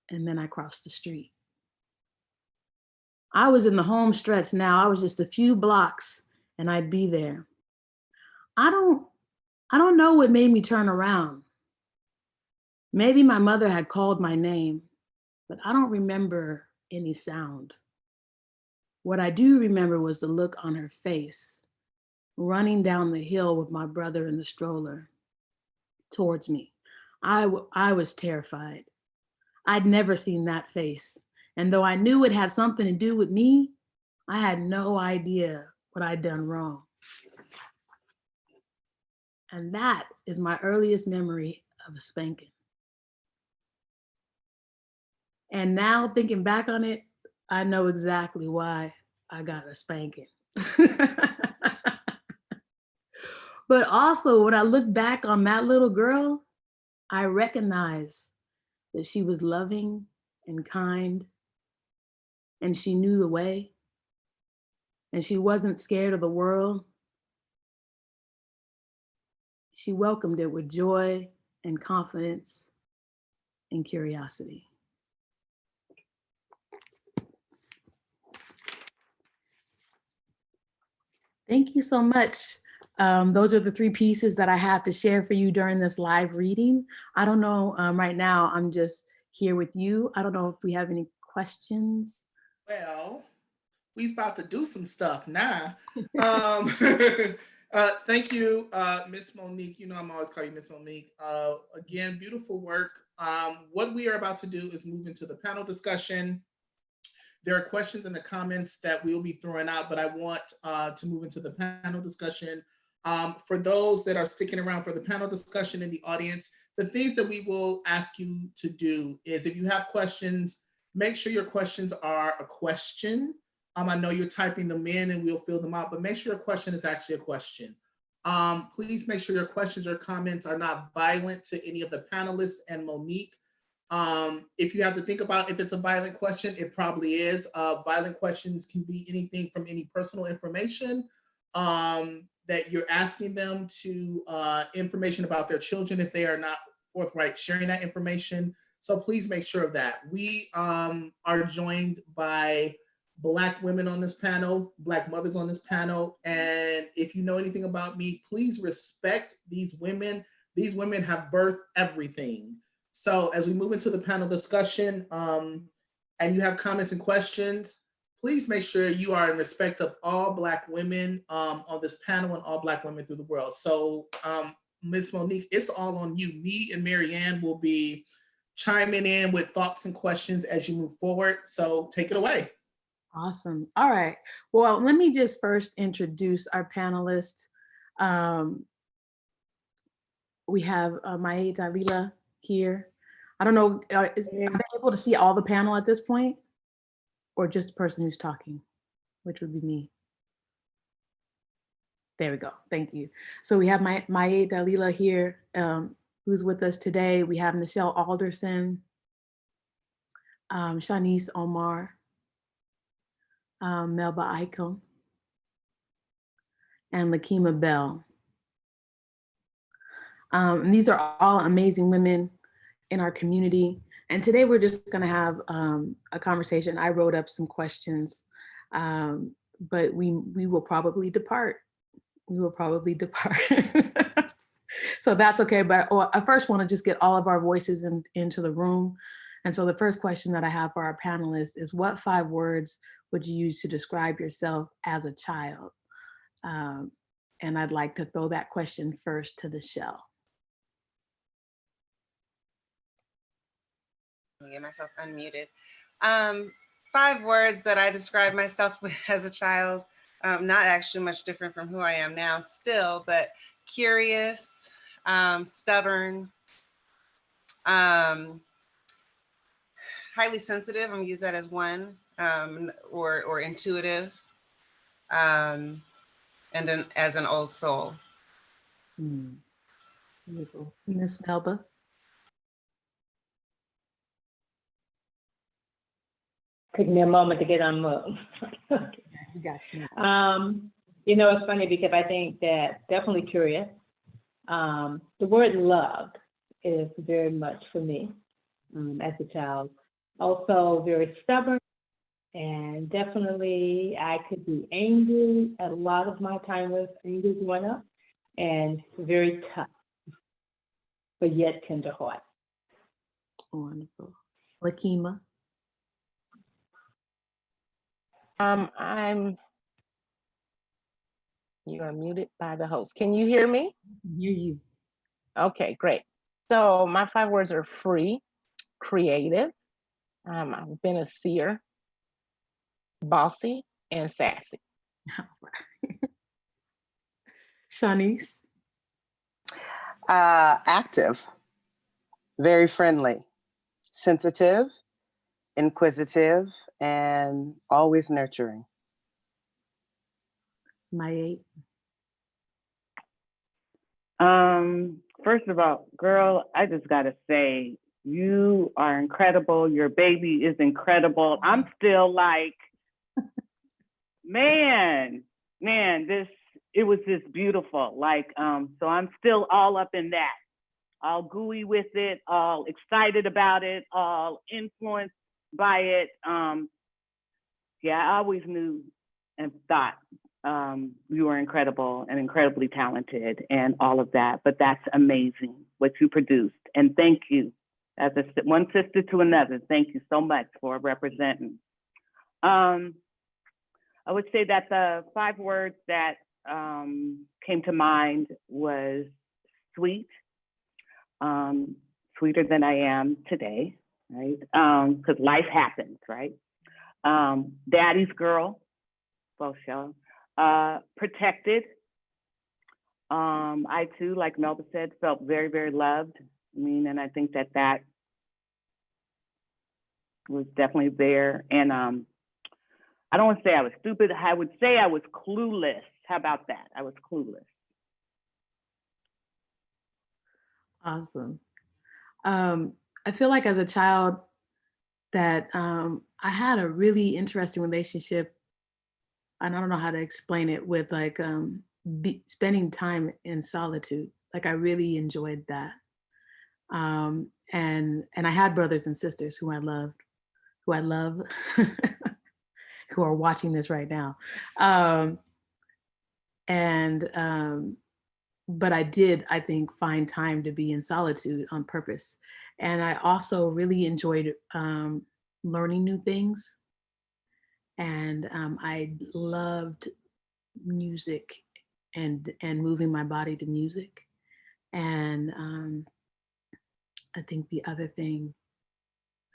And then I crossed the street. I was in the home stretch now. I was just a few blocks and I'd be there. I don't know what made me turn around. Maybe my mother had called my name, but I don't remember any sound. What I do remember was the look on her face, running down the hill with my brother in the stroller towards me. I was terrified. I'd never seen that face. And though I knew it had something to do with me, I had no idea what I'd done wrong. And that is my earliest memory of a spanking. And now thinking back on it, I know exactly why I got a spanking. But also when I look back on that little girl, I recognize that she was loving and kind, and she knew the way, and she wasn't scared of the world. She welcomed it with joy and confidence and curiosity. Thank you so much. Those are the 3 pieces that I have to share for you during this live reading. I don't know, right now, I'm just here with you. I don't know if we have any questions. Well, we's about to do some stuff now. Thank you, Miss Monique. You know I'm always calling you Miss Monique. Again, beautiful work. What we are about to do is move into the panel discussion. There are questions in the comments that we'll be throwing out, but I want to move into the panel discussion. For those that are sticking around for the panel discussion in the audience, the things that we will ask you to do is if you have questions, make sure your questions are a question. I know you're typing them in and we'll fill them out, but make sure your question is actually a question. Please make sure your questions or comments are not violent to any of the panelists and Monique. If you have to think about if it's a violent question, it probably is. Violent questions can be anything from any personal information that you're asking them to information about their children if they are not forthright sharing that information. So please make sure of that. We are joined by Black women on this panel, Black mothers on this panel. And if you know anything about me, please respect these women. These women have birthed everything. So as we move into the panel discussion, and you have comments and questions, please make sure you are in respect of all Black women on this panel and all Black women through the world. So Ms. Monique, it's all on you. Me and Marianne will be chiming in with thoughts and questions as you move forward. So take it away. Awesome. All right. Well, let me just first introduce our panelists. We have Mama'z Muezz here. I don't know, are they able to see all the panel at this point? Or just the person who's talking, which would be me? There we go. Thank you. So we have Mama'z Muezz here, who's with us today. We have Michelle Alderson, Shanice Omar, Melba Iko, and Lakima Bell. And these are all amazing women in our community. And today we're just gonna have a conversation. I wrote up some questions, but we will probably depart. We will probably depart. So that's okay, but I first wanna just get all of our voices into the room. And so the first question that I have for our panelists is, what 5 words would you use to describe yourself as a child? And I'd like to throw that question first to Michelle. Let me get myself unmuted. 5 words that I describe myself with as a child, not actually much different from who I am now still, but curious, stubborn, highly sensitive, I'm gonna use that as one, or intuitive, and then as an old soul. Beautiful. Miss Melba. Took me a moment to get unmoved. You got you. You know, it's funny because I think that definitely curious. The word love is very much for me as a child. Also very stubborn, and definitely I could be angry. A lot of my time was angry growing up, and very tough, but yet tender heart. Wonderful. Lakima. You are muted by the host. Can you hear me? I hear you. Okay, great. So my 5 words are free, creative. I've been a seer, bossy, and sassy. Shanice. Active, very friendly, sensitive, inquisitive, and always nurturing. Mama'z. First of all, girl, I just gotta say, you are incredible. Your baby is incredible. I'm still like, man, it was just beautiful. Like, so I'm still all up in that, all gooey with it, all excited about it, all influenced by it. Yeah, I always knew and thought you were incredible and incredibly talented and all of that, but that's amazing what you produced. And thank you, as one sister to another, thank you so much for representing. I would say that the 5 words that came to mind was sweet, sweeter than I am today, right? Because life happens, right? Daddy's girl, both y'all. Protected. I too, like Melba said, felt very, very loved. I mean, and I think that that was definitely there. And I don't want to say I was stupid. I would say I was clueless. How about that? I was clueless. Awesome. I feel like as a child that I had a really interesting relationship, and I don't know how to explain it, with like spending time in solitude. Like I really enjoyed that. And I had brothers and sisters who I love, who are watching this right now. But I did, I think, find time to be in solitude on purpose. And I also really enjoyed learning new things. And I loved music and moving my body to music. And I think the other thing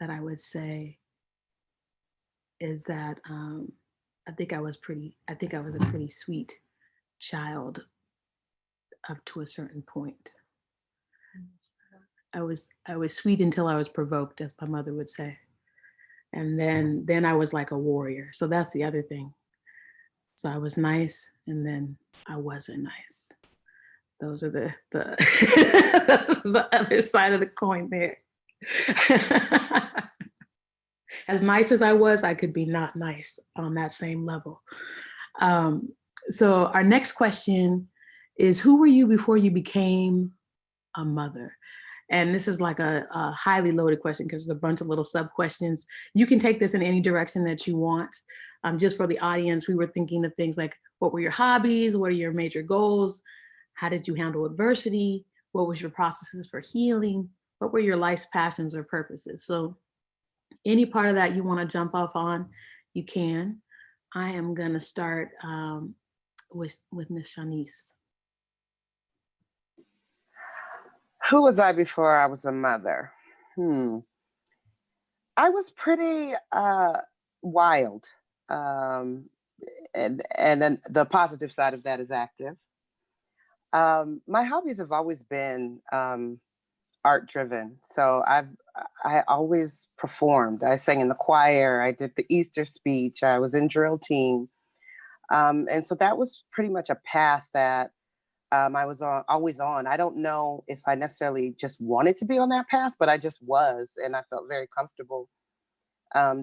that I would say is that I think I was a pretty sweet child up to a certain point. I was sweet until I was provoked, as my mother would say. And then I was like a warrior. So that's the other thing. So I was nice, and then I wasn't nice. Those are the that's the other side of the coin there. As nice as I was, I could be not nice on that same level. So our next question is, who were you before you became a mother? And this is like a highly loaded question because there's a bunch of little sub questions. You can take this in any direction that you want. Just for the audience, we were thinking of things like, what were your hobbies? What are your major goals? How did you handle adversity? What was your processes for healing? What were your life's passions or purposes? So any part of that you want to jump off on, you can. I am going to start with Miss Shanice. Who was I before I was a mother? I was pretty wild. And then the positive side of that is active. My hobbies have always been art driven. So I always performed. I sang in the choir. I did the Easter speech. I was in drill team. And so that was pretty much a path that I was always on. I don't know if I necessarily just wanted to be on that path, but I just was, and I felt very comfortable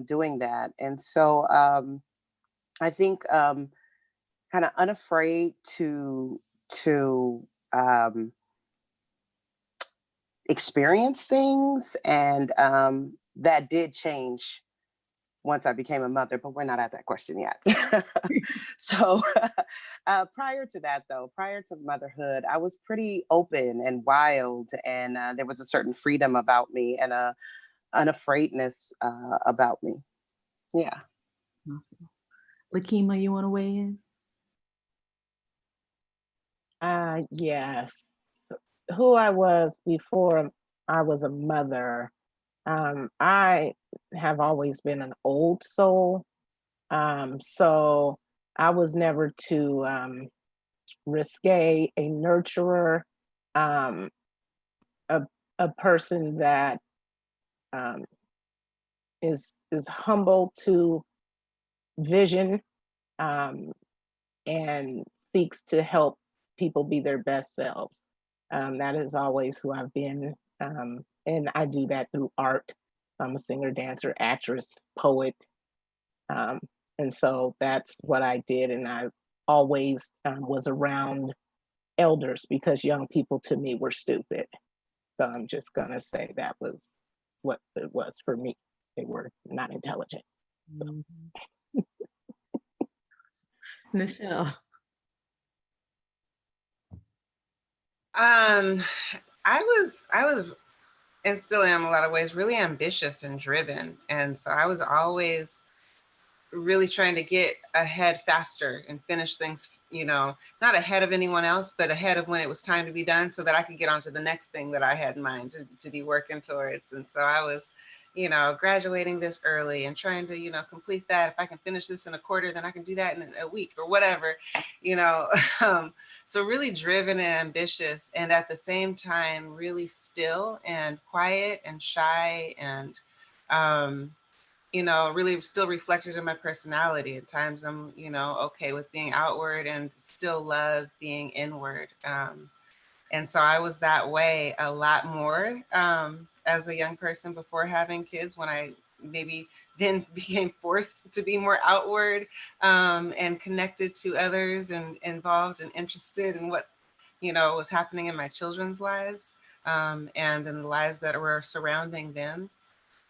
doing that. And so I think kind of unafraid to experience things, and that did change once I became a mother, but we're not at that question yet. So prior to that, though, prior to motherhood, I was pretty open and wild, and there was a certain freedom about me and a unafraidness about me. Yeah. Awesome. Lakima, you want to weigh in? Yes. Who I was before I was a mother, I have always been an old soul. So I was never too risque, a nurturer, a person that is humble to vision and seeks to help people be their best selves. That is always who I've been. And I do that through art. I'm a singer, dancer, actress, poet. And so that's what I did. And I always was around elders because young people to me were stupid. So I'm just gonna say that was what it was for me. They were not intelligent. So. Nichelle. I was, and still am in a lot of ways, really ambitious and driven. And so I was always really trying to get ahead faster and finish things, you know, not ahead of anyone else, but ahead of when it was time to be done so that I could get on to the next thing that I had in mind to be working towards. And so I was, you know, graduating this early and trying to, you know, complete that. If I can finish this in a quarter, then I can do that in a week or whatever, you know. So really driven and ambitious, and at the same time, really still and quiet and shy, and, you know, really still reflected in my personality. At times I'm, you know, okay with being outward and still love being inward. And so I was that way a lot more as a young person before having kids, when I maybe then became forced to be more outward and connected to others and involved and interested in what, you know, was happening in my children's lives. and in the lives that were surrounding them.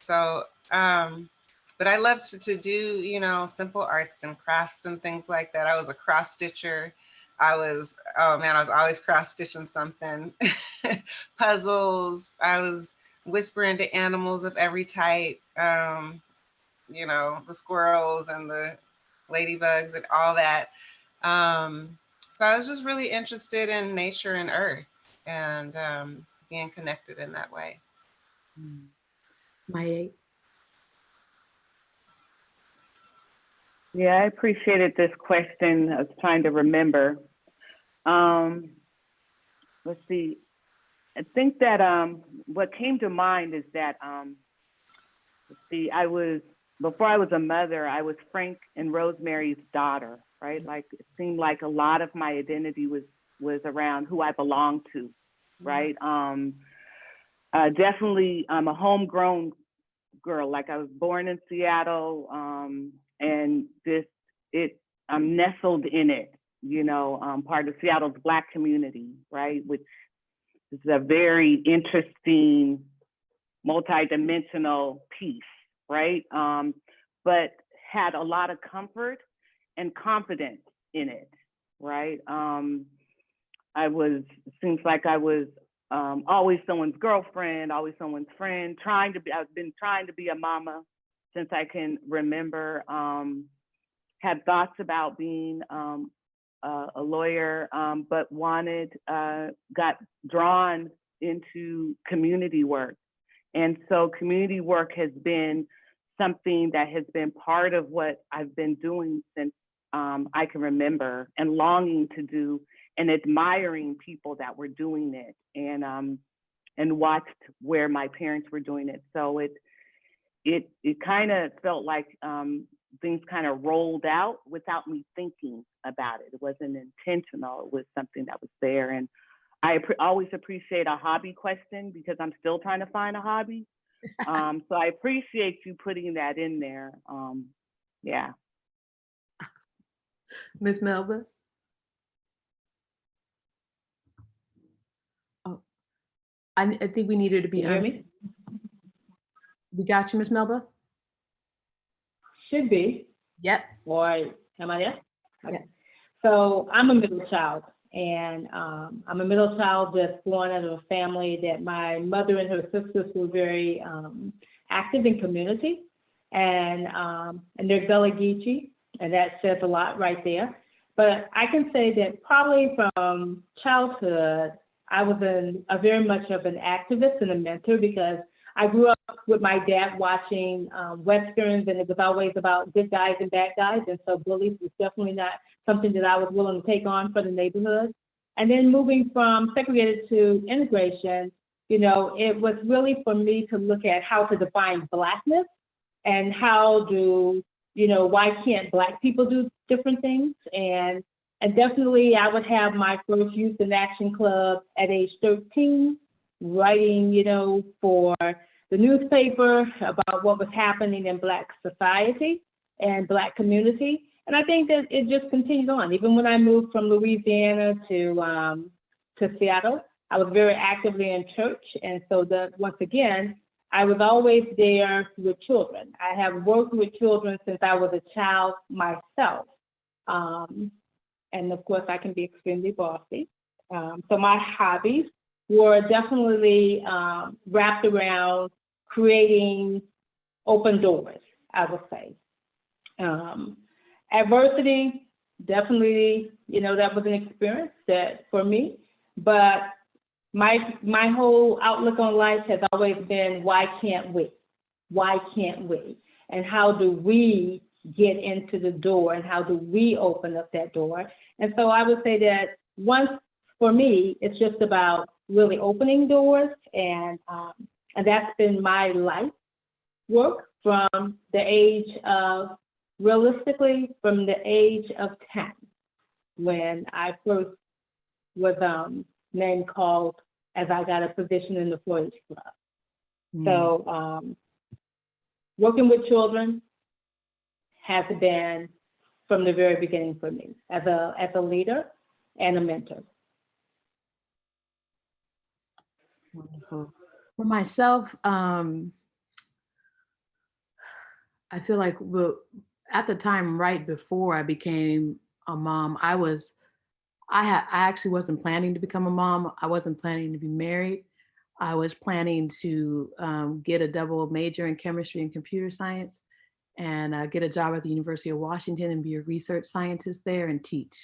So, but I love to do, you know, simple arts and crafts and things like that. I was a cross stitcher. I was, oh man, I was always cross stitching something. Puzzles. I was whispering to animals of every type. You know, the squirrels and the ladybugs and all that. So I was just really interested in nature and earth and being connected in that way. Maya. Yeah, I appreciated this question. I was trying to remember. Let's see. I think that what came to mind is that let's see, before I was a mother, I was Frank and Rosemary's daughter, right? Like it seemed like a lot of my identity was around who I belonged to, right? Definitely I'm a homegrown girl. Like I was born in Seattle, and I'm nestled in it, you know, part of Seattle's Black community, right? Which is a very interesting, multidimensional piece, right? But had a lot of comfort and confidence in it, right? Seems like I was always someone's girlfriend, always someone's friend, I've been trying to be a mama since I can remember. Had thoughts about being a lawyer, but got drawn into community work. And so community work has been something that has been part of what I've been doing since I can remember, and longing to do, and admiring people that were doing it, and watched where my parents were doing it. So it kind of felt like things kind of rolled out without me thinking about it. It wasn't intentional. It was something that was there. And I always appreciate a hobby question because I'm still trying to find a hobby. So I appreciate you putting that in there. Yeah. Ms. Melba? Oh, I think we needed to be. Can you hear me? We got you, Ms. Melba? Should be. Yep. Or am I there? Okay. Yeah. So I'm a middle child, and I'm a middle child that's born out of a family that my mother and her sisters were very active in community, and they're Gullah Geechee, and that says a lot right there. But I can say that probably from childhood, I was very much of an activist and a mentor, because I grew up with my dad watching Westerns, and it was always about good guys and bad guys. And so bullies was definitely not something that I was willing to take on for the neighborhood. And then moving from segregated to integration, you know, it was really for me to look at how to define Blackness, and how why can't Black people do different things? And definitely I would have my first Youth in Action Club at age 13, writing, for the newspaper about what was happening in Black society and Black community. And I think that it just continued on. Even when I moved from Louisiana to Seattle, I was very actively in church. And so once again, I was always there with children. I have worked with children since I was a child myself. And of course, I can be extremely bossy. So my hobbies were definitely wrapped around creating open doors, I would say. Adversity, definitely, that was an experience that for me, but my whole outlook on life has always been, why can't we? Why can't we? And how do we get into the door, and how do we open up that door? And so I would say that for me, it's just about really opening doors, and that's been my life work from the age of, realistically, from the age of 10, when I first was name called as I got a position in the 4-H club. So working with children has been from the very beginning for me as a leader and a mentor. Wonderful. For myself, I feel like at the time, right before I became a mom, I actually wasn't planning to become a mom. I wasn't planning to be married. I was planning to get a double major in chemistry and computer science and get a job at the University of Washington and be a research scientist there and teach.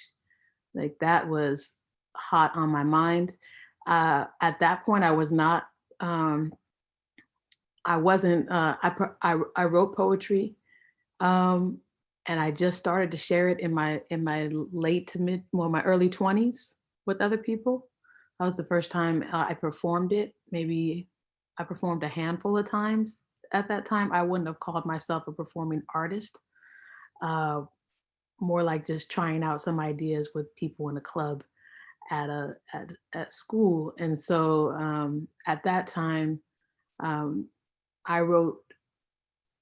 Like that was hot on my mind. At that point, I was not, I wasn't, I wrote poetry. And I just started to share it in my late to mid, well, my early 20s with other people. That was the first time I performed it. Maybe I performed a handful of times at that time. I wouldn't have called myself a performing artist. More like just trying out some ideas with people in a club at school. And so at that time, I wrote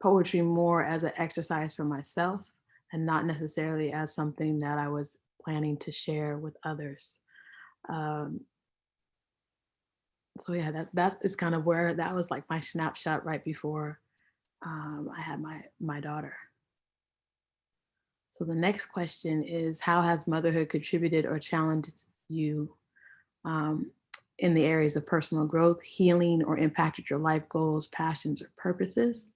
poetry more as an exercise for myself and not necessarily as something that I was planning to share with others. So yeah, that is kind of where that was like my snapshot right before I had my daughter. So the next question is, how has motherhood contributed or challenged you in the areas of personal growth, healing, or impacted your life goals, passions, or purposes?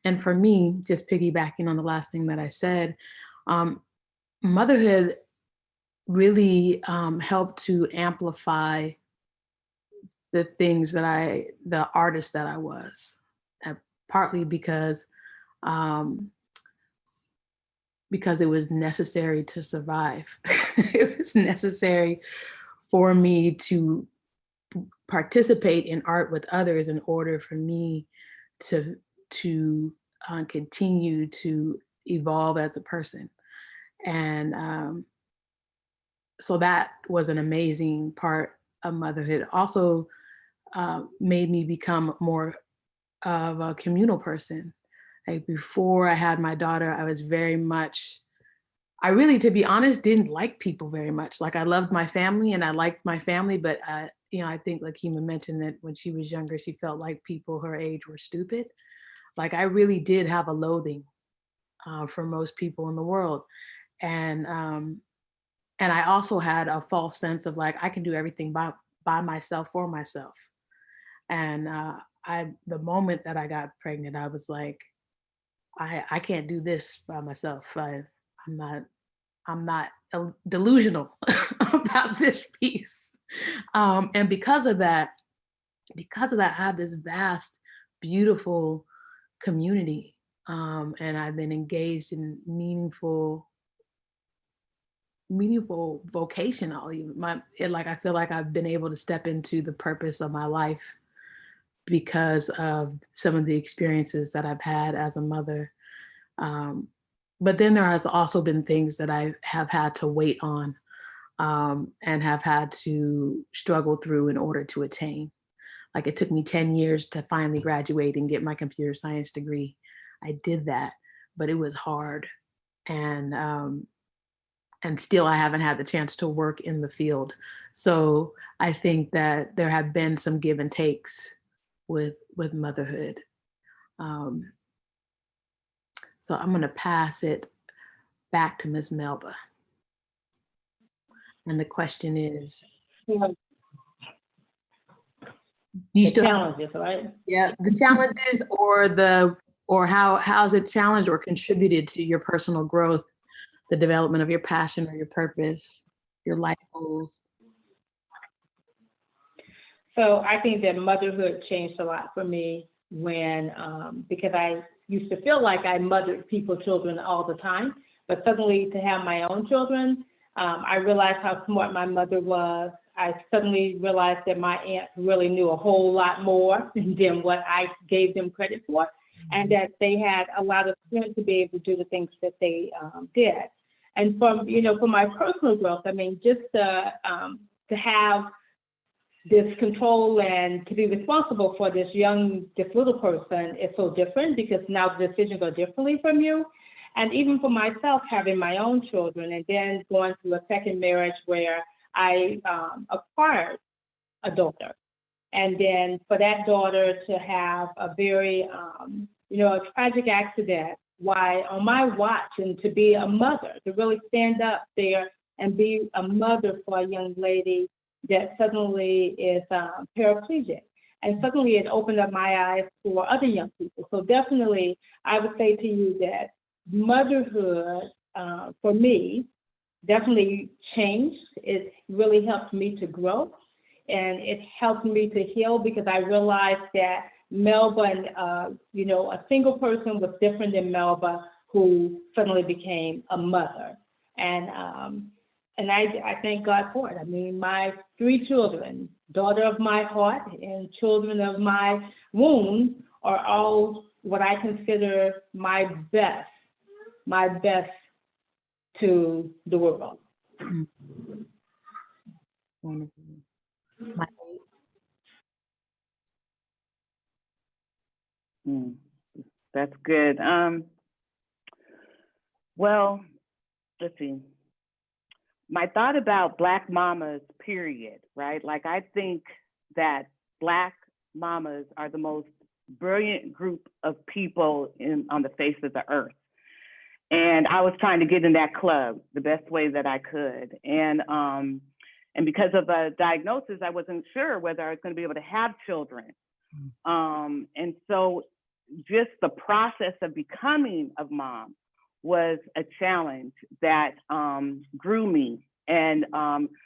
And for me, just piggybacking on the last thing that I said, motherhood really helped to amplify the things that the artist that I was, partly because it was necessary to survive. It was necessary for me to participate in art with others in order for me to continue to evolve as a person. And so that was an amazing part of motherhood. Also made me become more of a communal person. Like before I had my daughter, I was very much, I really, to be honest, didn't like people very much. Like I loved my family and I liked my family, but I think like Hema mentioned that when she was younger, she felt like people her age were stupid. Like I really did have a loathing for most people in the world. And I also had a false sense of like, I can do everything by myself for myself. And the moment that I got pregnant, I was like, I can't do this by myself. I'm not delusional about this piece. And because of that, I have this vast, beautiful community. And I've been engaged in meaningful vocation. I feel like I've been able to step into the purpose of my life because of some of the experiences that I've had as a mother. But then there has also been things that I have had to wait on and have had to struggle through in order to attain. Like it took me 10 years to finally graduate and get my computer science degree. I did that, but it was hard. And still I haven't had the chance to work in the field. So I think that there have been some give and takes with motherhood. So I'm gonna pass it back to Ms. Melba. And the question is, the challenges, right? Yeah, the challenges or how's it challenged or contributed to your personal growth, the development of your passion or your purpose, your life goals? So I think that motherhood changed a lot for me when, because I used to feel like I mothered people's children all the time, but suddenly to have my own children, I realized how smart my mother was. I suddenly realized that my aunts really knew a whole lot more than what I gave them credit for, and that they had a lot of strength to be able to do the things that they did. And from, for my personal growth, I mean, just to have this control and to be responsible for this little person is so different because now the decisions are differently from you. And even for myself, having my own children and then going through a second marriage where I acquired a daughter. And then for that daughter to have a very, a tragic accident while on my watch, and to be a mother, to really stand up there and be a mother for a young lady that suddenly is paraplegic. And suddenly it opened up my eyes for other young people. So definitely, I would say to you that motherhood, for me, definitely changed. It really helped me to grow, and it helped me to heal, because I realized that Melba, a single person was different than Melba, who suddenly became a mother. And I thank God for it. I mean, my 3 children, daughter of my heart and children of my womb, are all what I consider my best to the world. Wonderful. That's good. Well, let's see. My thought about Black mamas, period, right? Like, I think that Black mamas are the most brilliant group of people on the face of the earth. And I was trying to get in that club the best way that I could. And because of a diagnosis, I wasn't sure whether I was going to be able to have children. And so just the process of becoming a mom was a challenge that grew me and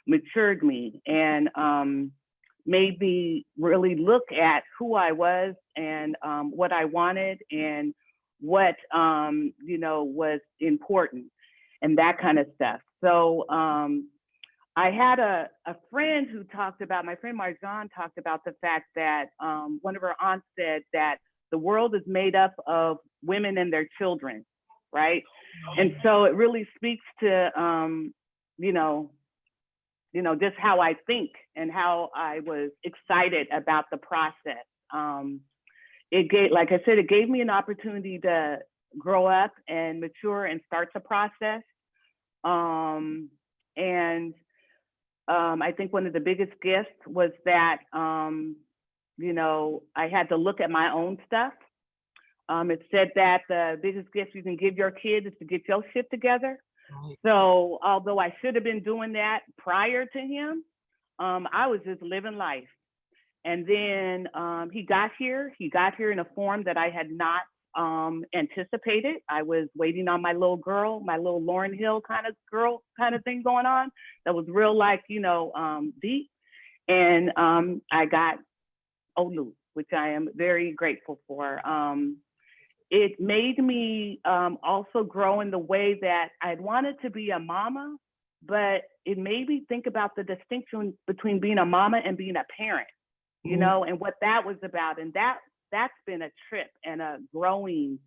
matured me and made me really look at who I was and what I wanted and what was important and that kind of stuff. So I had a friend who talked about, my friend Marjan talked about the fact that one of her aunts said that the world is made up of women and their children, right? And so it really speaks to, just how I think and how I was excited about the process. Like I said, it gave me an opportunity to grow up and mature and start the process. I think one of the biggest gifts was that, I had to look at my own stuff. It said that the biggest gift you can give your kid is to get your shit together. So although I should have been doing that prior to him, I was just living life. And then he got here in a form that I had not anticipated. I was waiting on my little girl, my little Lauryn Hill kind of girl kind of thing going on that was real like, deep. And I got Olu, which I am very grateful for. It made me also grow in the way that I'd wanted to be a mama, but it made me think about the distinction between being a mama and being a parent, and what that was about. And that's been a trip and a growing,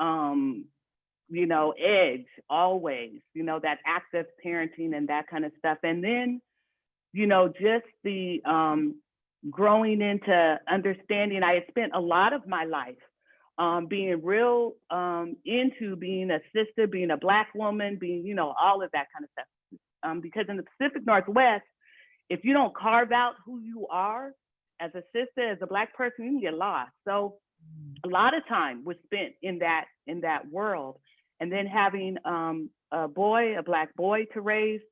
edge always, that active parenting and that kind of stuff. And then, just the growing into understanding, I had spent a lot of my life being real into being a sister, being a Black woman, being, all of that kind of stuff. Because in the Pacific Northwest, if you don't carve out who you are as a sister, as a Black person, you can get lost. So a lot of time was spent in that world. And then having a Black boy to raise,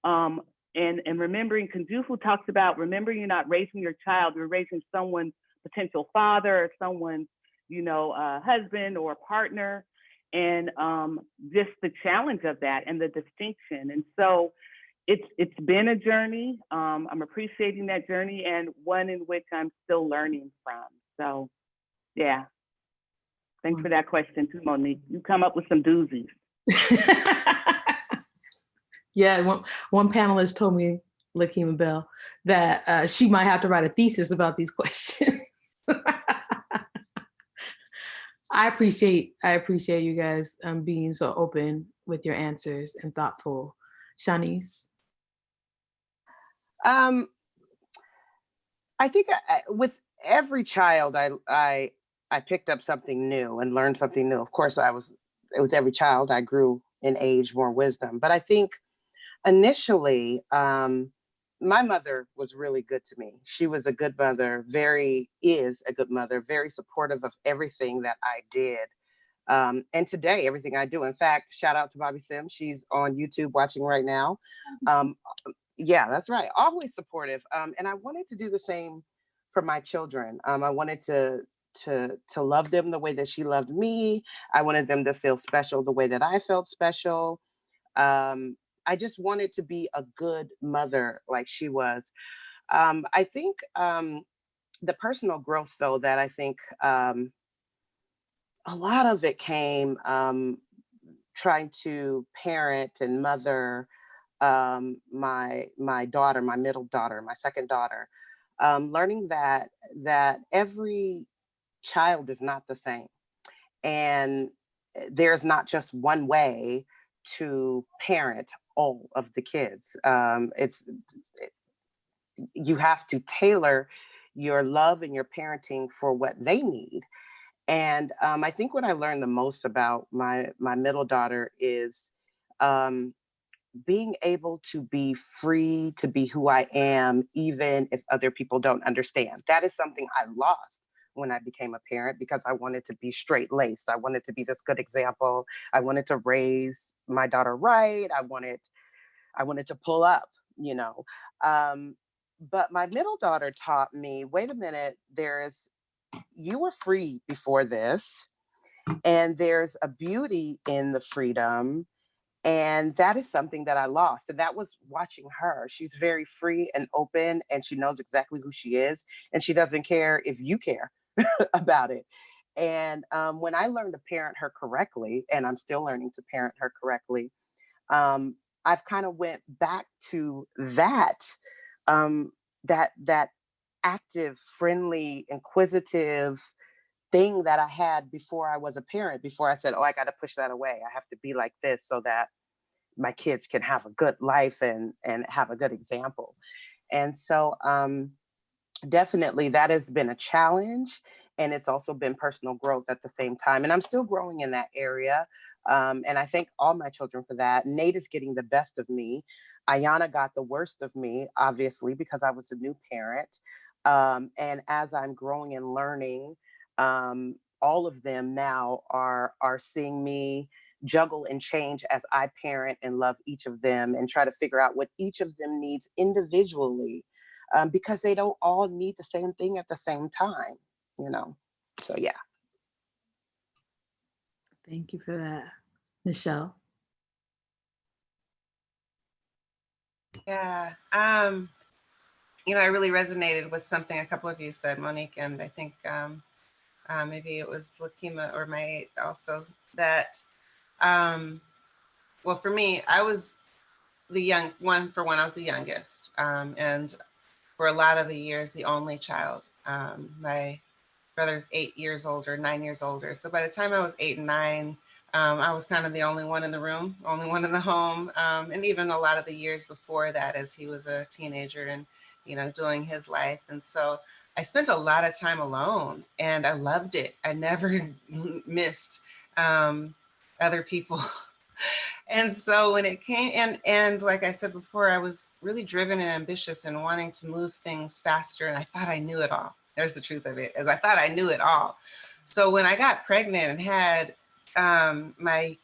and remembering, Kunjufu talks about remembering you're not raising your child, you're raising someone's potential father or someone's, husband or partner, and just the challenge of that and the distinction. And so it's been a journey. I'm appreciating that journey and one in which I'm still learning from. So yeah, thanks for that question too, Monique. You come up with some doozies. Yeah, one panelist told me, Lakima Bell, that she might have to write a thesis about these questions. I appreciate you guys being so open with your answers and thoughtful. Shanice? I think with every child, I picked up something new and learned something new. Of course, with every child, I grew in age, more wisdom. But I think initially, my mother was really good to me. She was a good mother, is a good mother, very supportive of everything that I did. And today, everything I do. In fact, shout out to Bobby Sims. She's on YouTube watching right now. Yeah, that's right. Always supportive. And I wanted to do the same for my children. I wanted to love them the way that she loved me. I wanted them to feel special the way that I felt special. I just wanted to be a good mother like she was. I think the personal growth, though, that I think a lot of it came trying to parent and mother my daughter, my middle daughter, my second daughter, learning that every child is not the same, and there's not just one way to parent all of the kids. You have to tailor your love and your parenting for what they need. And I think what I learned the most about my middle daughter is being able to be free to be who I am, even if other people don't understand. That is something I lost when I became a parent, because I wanted to be straight laced. I wanted to be this good example. I wanted to raise my daughter right. I wanted to pull up, you know. But my middle daughter taught me, wait a minute, you were free before this, and there's a beauty in the freedom. And that is something that I lost. And that was watching her. She's very free and open, and she knows exactly who she is. And she doesn't care if you care about it. And when I learned to parent her correctly, and I'm still learning to parent her correctly, I've kind of went back to that active, friendly, inquisitive thing that I had before I was a parent, before I said, oh, I got to push that away. I have to be like this so that my kids can have a good life and have a good example. And so definitely that has been a challenge, and it's also been personal growth at the same time. And I'm still growing in that area. And I thank all my children for that. Nate is getting the best of me. Ayana got the worst of me, obviously, because I was a new parent. And as I'm growing and learning, all of them now are seeing me juggle and change as I parent and love each of them, and try to figure out what each of them needs individually, because they don't all need the same thing at the same time, you know? So, yeah. Thank you for that. Michelle? Yeah. You know, I really resonated with something a couple of you said, Monique, and I think maybe it was Lakima or my also, that, well, for me, I was the young one. For one, I was the youngest, and for a lot of the years, the only child. My brother's 8 years older, 9 years older. So by the time I was 8 and 9, I was kind of the only one in the room, only one in the home. And even a lot of the years before that, as he was a teenager and, you know, doing his life. And so I spent a lot of time alone, and I loved it. I never missed other people. And so when it came, and like I said before, I was really driven and ambitious and wanting to move things faster. And I thought I knew it all. There's the truth of it, is I thought I knew it all. So when I got pregnant and had my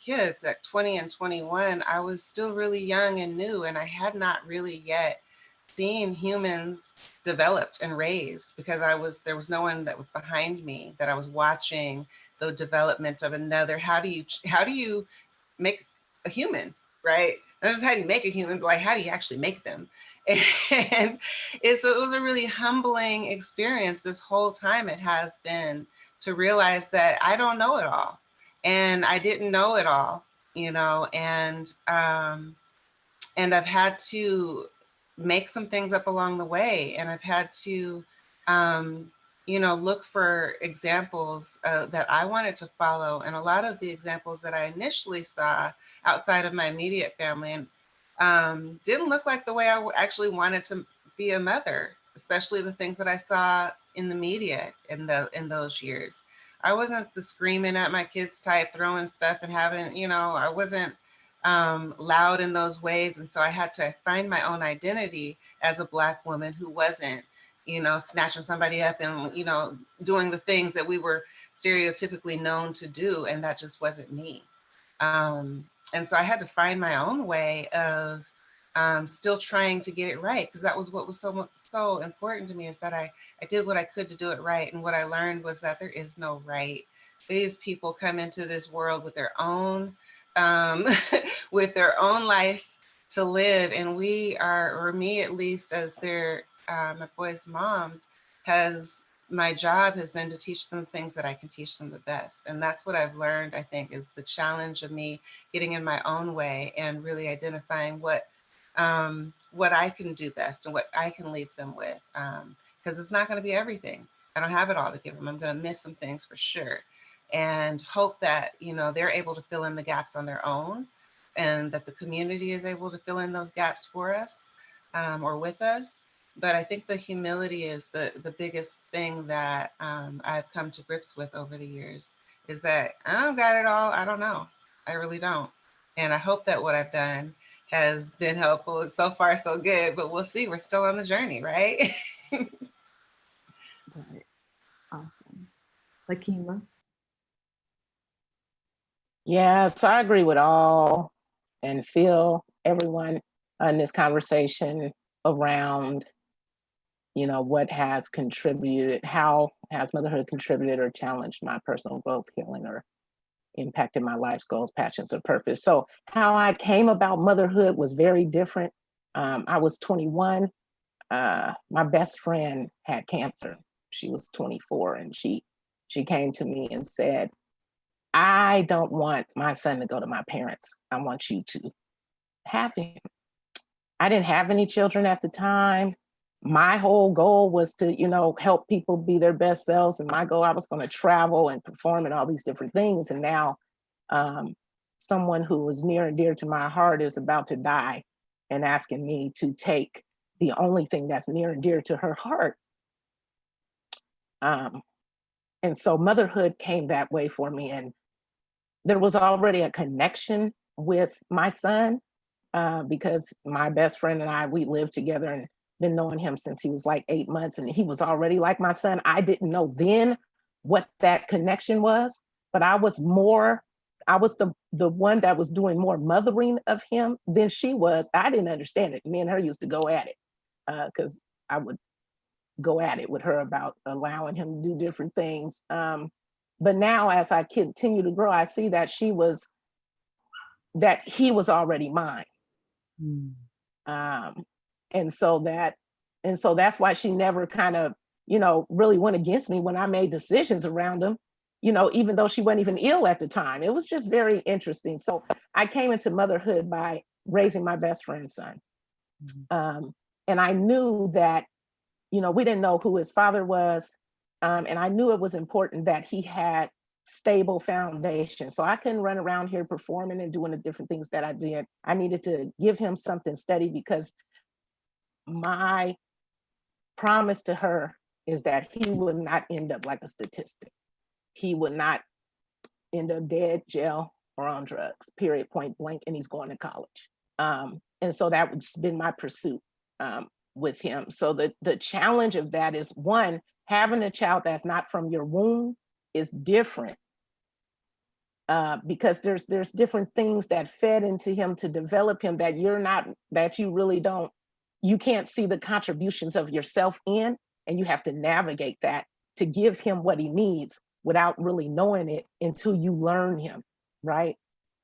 kids at 20 and 21, I was still really young and new, and I had not really yet seen humans developed and raised, because there was no one that was behind me, that I was watching the development of another. How do you make a human, right? Not just how do you make a human, but like, how do you actually make them? And so it was a really humbling experience this whole time. It has been, to realize that I don't know it all, and I didn't know it all, you know, and I've had to make some things up along the way, and I've had to, you know, look for examples that I wanted to follow. And a lot of the examples that I initially saw outside of my immediate family and didn't look like the way I actually wanted to be a mother, especially the things that I saw in the media in those years. I wasn't the screaming at my kids type, throwing stuff and having, you know, I wasn't loud in those ways. And so I had to find my own identity as a Black woman who wasn't, snatching somebody up and, doing the things that we were stereotypically known to do. And that just wasn't me. And so I had to find my own way of still trying to get it right, because that was what was so important to me, is that I did what I could to do it right. And what I learned was that there is no right. These people come into this world with their own with their own life to live, and we are, or me at least, as their my boy's mom, my job has been to teach them things that I can teach them the best. And that's what I've learned, I think, is the challenge of me getting in my own way and really identifying what I can do best and what I can leave them with. Because it's not going to be everything. I don't have it all to give them. I'm going to miss some things for sure. And hope that, they're able to fill in the gaps on their own, and that the community is able to fill in those gaps for us or with us. But I think the humility is the biggest thing that I've come to grips with over the years, is that I don't got it all. I don't know. I really don't. And I hope that what I've done has been helpful. So far, so good, but we'll see. We're still on the journey, right? Right. Awesome. Lakima. Yeah, so I agree with all and feel everyone in this conversation around, what has contributed, how has motherhood contributed or challenged my personal growth, healing, or impacted my life's goals, passions, or purpose. So how I came about motherhood was very different. I was 21. My best friend had cancer. She was 24, and she came to me and said, I don't want my son to go to my parents. I want you to have him. I didn't have any children at the time. My whole goal was to, help people be their best selves. And my goal, I was going to travel and perform and all these different things. And now someone who was near and dear to my heart is about to die and asking me to take the only thing that's near and dear to her heart. And so motherhood came that way for me. And there was already a connection with my son because my best friend and I, we lived together and been knowing him since he was like 8 months, and he was already like my son. I didn't know then what that connection was, but I was the one that was doing more mothering of him than she was. I didn't understand it. Me and her used to go at it because I would go at it with her about allowing him to do different things. But now as I continue to grow, I see that he was already mine. And so that's why she never kind of, really went against me when I made decisions around him, even though she wasn't even ill at the time. It was just very interesting. So I came into motherhood by raising my best friend's son. And I knew that, we didn't know who his father was. And I knew it was important that he had stable foundation. So I couldn't run around here performing and doing the different things that I did. I needed to give him something steady, because my promise to her is that he would not end up like a statistic. He would not end up dead, jail, or on drugs, period, point blank, and he's going to college. And so that would been my pursuit with him. So the challenge of that is, one, having a child that's not from your womb is different because there's different things that fed into him to develop him that you can't see the contributions of yourself in, and you have to navigate that to give him what he needs without really knowing it until you learn him, right?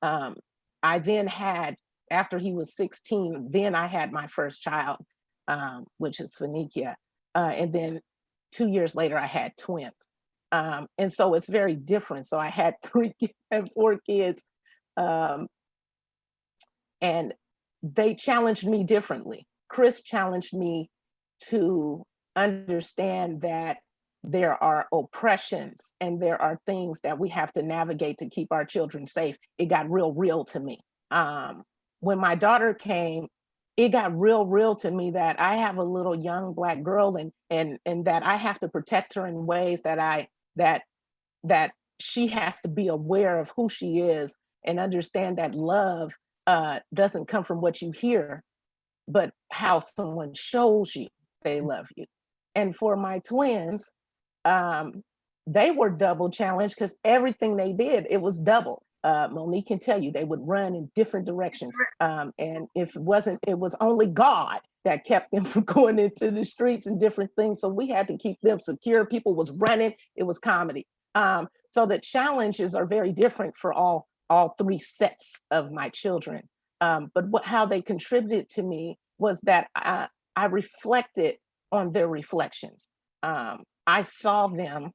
I then had, after he was 16, then I had my first child, which is Phoenicia. And then 2 years later, I had twins. And so it's very different. So I had 4 kids, and they challenged me differently. Chris challenged me to understand that there are oppressions and there are things that we have to navigate to keep our children safe. It got real to me. When my daughter came, it got real to me that I have a little young Black girl and that I have to protect her in ways that she has to be aware of who she is and understand that love doesn't come from what you hear, but how someone shows you they love you. And for my twins, they were double challenged because everything they did, it was double. Monique can tell you they would run in different directions. And if it was only God that kept them from going into the streets and different things. So we had to keep them secure. People was running, it was comedy. So the challenges are very different for all three sets of my children. But how they contributed to me was that I reflected on their reflections. I saw me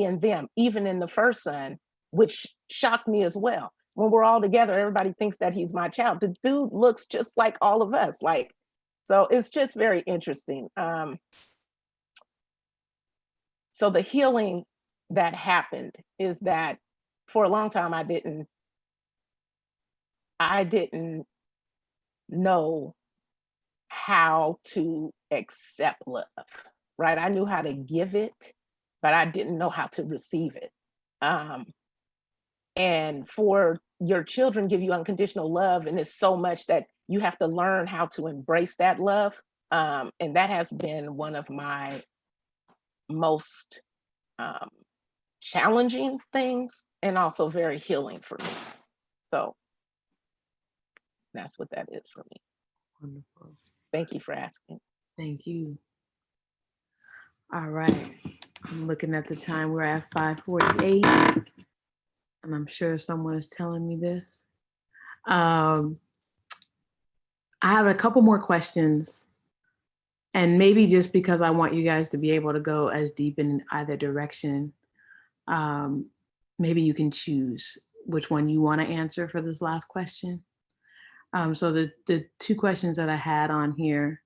and them, even in the first son, which shocked me as well. When we're all together, everybody thinks that he's my child. The dude looks just like all of us. So it's just very interesting. So the healing that happened is that for a long time, I didn't know how to accept love, right? I knew how to give it, but I didn't know how to receive it. And for your children give you unconditional love, and it's so much that you have to learn how to embrace that love. And that has been one of my most challenging things, and also very healing for me. So that's what that is for me. Wonderful. Thank you for asking. Thank you. All right. I'm looking at the time. We're at 5:48. And I'm sure someone is telling me this. I have a couple more questions. And maybe just because I want you guys to be able to go as deep in either direction, maybe you can choose which one you want to answer for this last question. So the two questions that I had on here,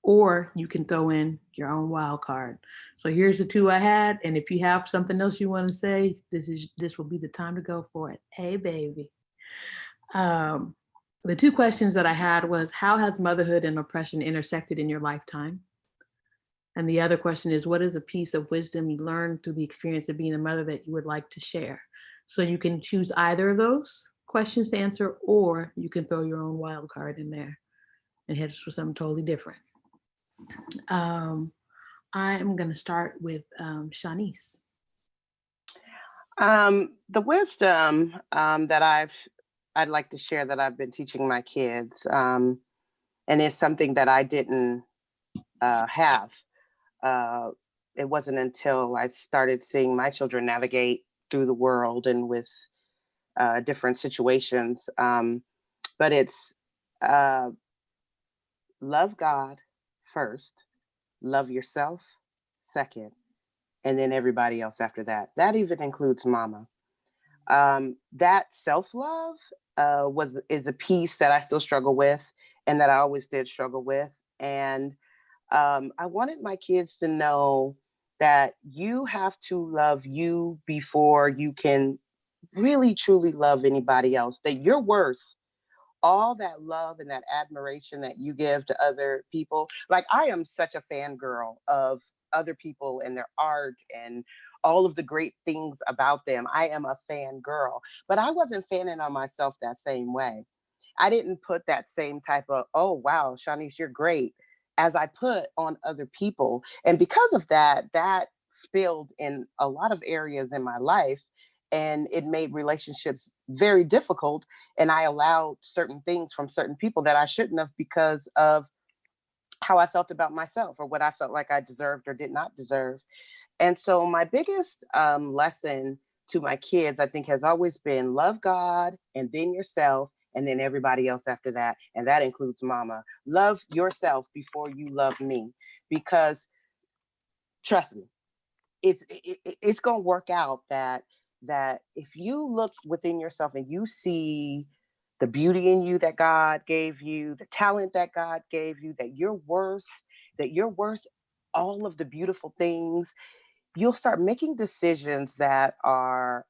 or you can throw in your own wild card. So here's the two I had, and if you have something else you want to say, this will be the time to go for it. Hey, baby. The two questions that I had was, how has motherhood and oppression intersected in your lifetime? And the other question is, what is a piece of wisdom you learned through the experience of being a mother that you would like to share? So you can choose either of those questions to answer, or you can throw your own wild card in there and head for something totally different. I am going to start with Shanice. The wisdom that I'd like to share that I've been teaching my kids, and it's something that I didn't have. It wasn't until I started seeing my children navigate through the world and with different situations. But it's love God first, love yourself second, and then everybody else after that. That even includes mama. That self-love is a piece that I still struggle with, and that I always did struggle with. And I wanted my kids to know that you have to love you before you can really truly love anybody else, that you're worth all that love and that admiration that you give to other people. Like, I am such a fangirl of other people and their art and all of the great things about them. I am a fangirl, but I wasn't fanning on myself that same way. I didn't put that same type of, oh, wow, Shanice, you're great, as I put on other people. And because of that, that spilled in a lot of areas in my life, and it made relationships very difficult. And I allowed certain things from certain people that I shouldn't have, because of how I felt about myself, or what I felt like I deserved or did not deserve. And so my biggest lesson to my kids, I think, has always been love God, and then yourself, and then everybody else after that. And that includes mama. Love yourself before you love me, because trust me, it's going to work out that if you look within yourself and you see the beauty in you that God gave you, the talent that God gave you, that you're worth all of the beautiful things, you'll start making decisions that are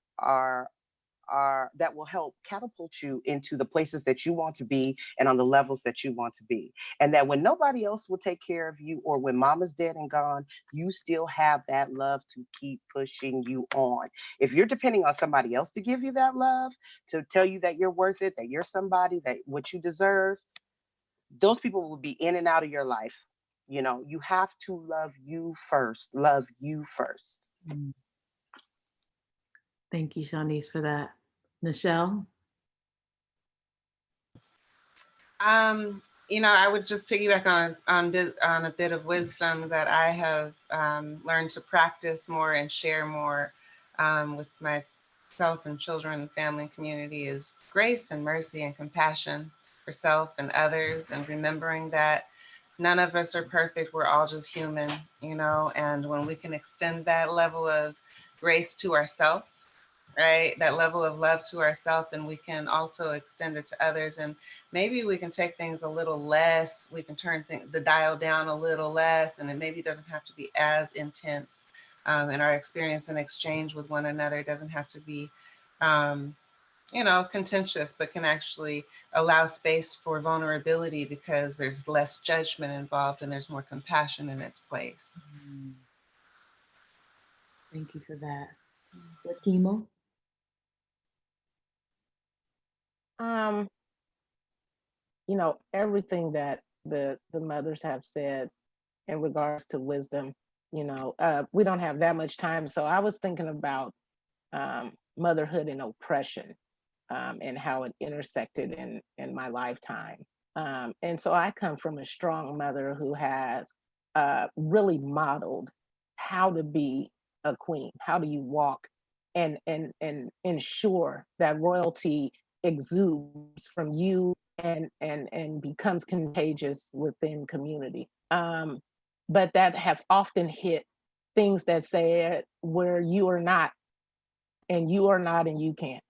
that will help catapult you into the places that you want to be and on the levels that you want to be. And that when nobody else will take care of you, or when mama's dead and gone, you still have that love to keep pushing you on. If you're depending on somebody else to give you that love, to tell you that you're worth it, that you're somebody, that what you deserve, those people will be in and out of your life. You know, you have to love you first. Love you first. Thank you, Shanice, for that. Nichelle? You know, I would just piggyback on a bit of wisdom that I have learned to practice more and share more with myself and children and family and community is grace and mercy and compassion for self and others, and remembering that none of us are perfect. We're all just human, you know, and when we can extend that level of grace to ourselves, right? That level of love to ourselves, and we can also extend it to others. And maybe we can take things a little less, we can turn the dial down a little less, and it maybe doesn't have to be as intense. And our experience and exchange with one another doesn't have to be, you know, contentious, but can actually allow space for vulnerability because there's less judgment involved and there's more compassion in its place. Thank you for that. Lakima? You know, everything that the mothers have said in regards to wisdom, you know, we don't have that much time. So I was thinking about motherhood and oppression, and how it intersected in my lifetime. And so I come from a strong mother who has really modeled how to be a queen. How do you walk and ensure that royalty exudes from you and becomes contagious within community. But that has often hit things that say where you are not, and you are not, and you can't.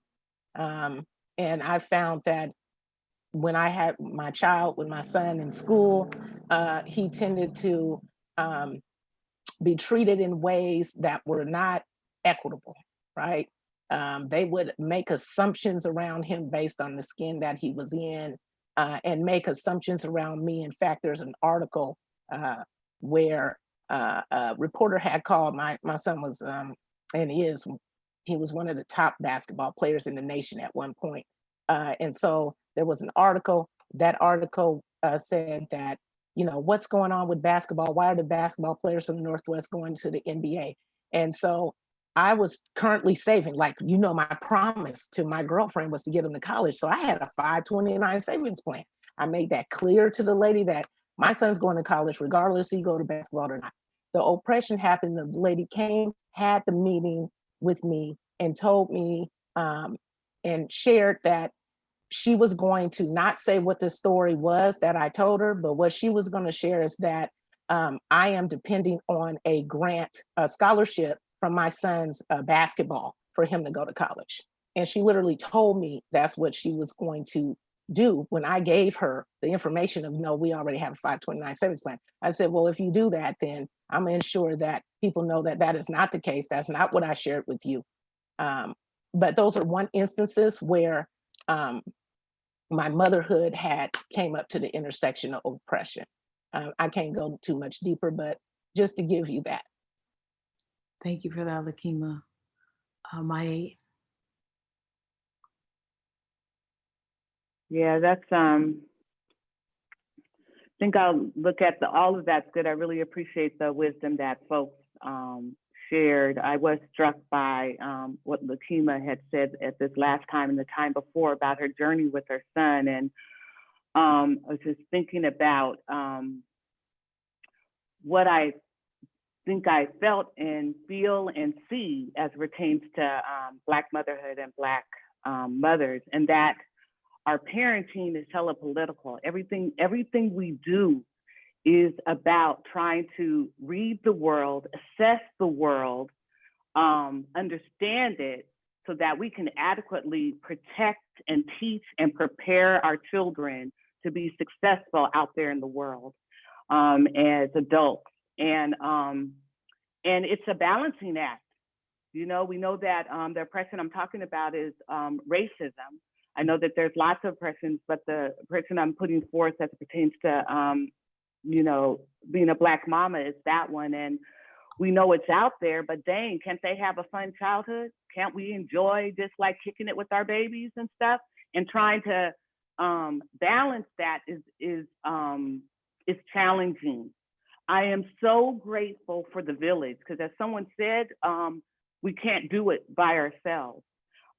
And I found that when I had my child, with my son in school, he tended to be treated in ways that were not equitable, right? They would make assumptions around him based on the skin that he was in, and make assumptions around me. In fact, there's an article where a reporter had called, my son was, and he was one of the top basketball players in the nation at one point. And so there was an article, that article said that, you know, what's going on with basketball? Why are the basketball players from the Northwest going to the NBA? And so I was currently saving, like, you know, my promise to my girlfriend was to get him to college. So I had a 529 savings plan. I made that clear to the lady that my son's going to college, regardless if he go to basketball or not. The oppression happened. The lady came, had the meeting with me, and told me and shared that she was going to not say what the story was that I told her, but what she was going to share is that I am depending on a grant, a scholarship from my son's basketball for him to go to college. And she literally told me that's what she was going to do when I gave her the information of, no, we already have a 529 savings plan. I said, well, if you do that, then I'm going to ensure that people know that that is not the case. That's not what I shared with you. But those are one instances where my motherhood came up to the intersection of oppression. I can't go too much deeper, but just to give you that. Thank you for that, Lakima. Maya? Yeah, that's I think I'll look at all of that's good. I really appreciate the wisdom that folks shared. I was struck by what Lakima had said at this last time and the time before about her journey with her son. And I was just thinking about what I think I felt and feel and see as it pertains to Black motherhood and Black mothers, and that our parenting is hella political. Everything we do is about trying to read the world, assess the world, understand it, so that we can adequately protect and teach and prepare our children to be successful out there in the world as adults. And it's a balancing act, You know, we know that the oppression I'm talking about is racism. I know that there's lots of oppressions, but the oppression I'm putting forth as it pertains to, you know, being a Black mama is that one. And we know it's out there, but dang, can't they have a fun childhood? Can't we enjoy just like kicking it with our babies and stuff? And trying to balance that is challenging. I am so grateful for the village, because as someone said, we can't do it by ourselves.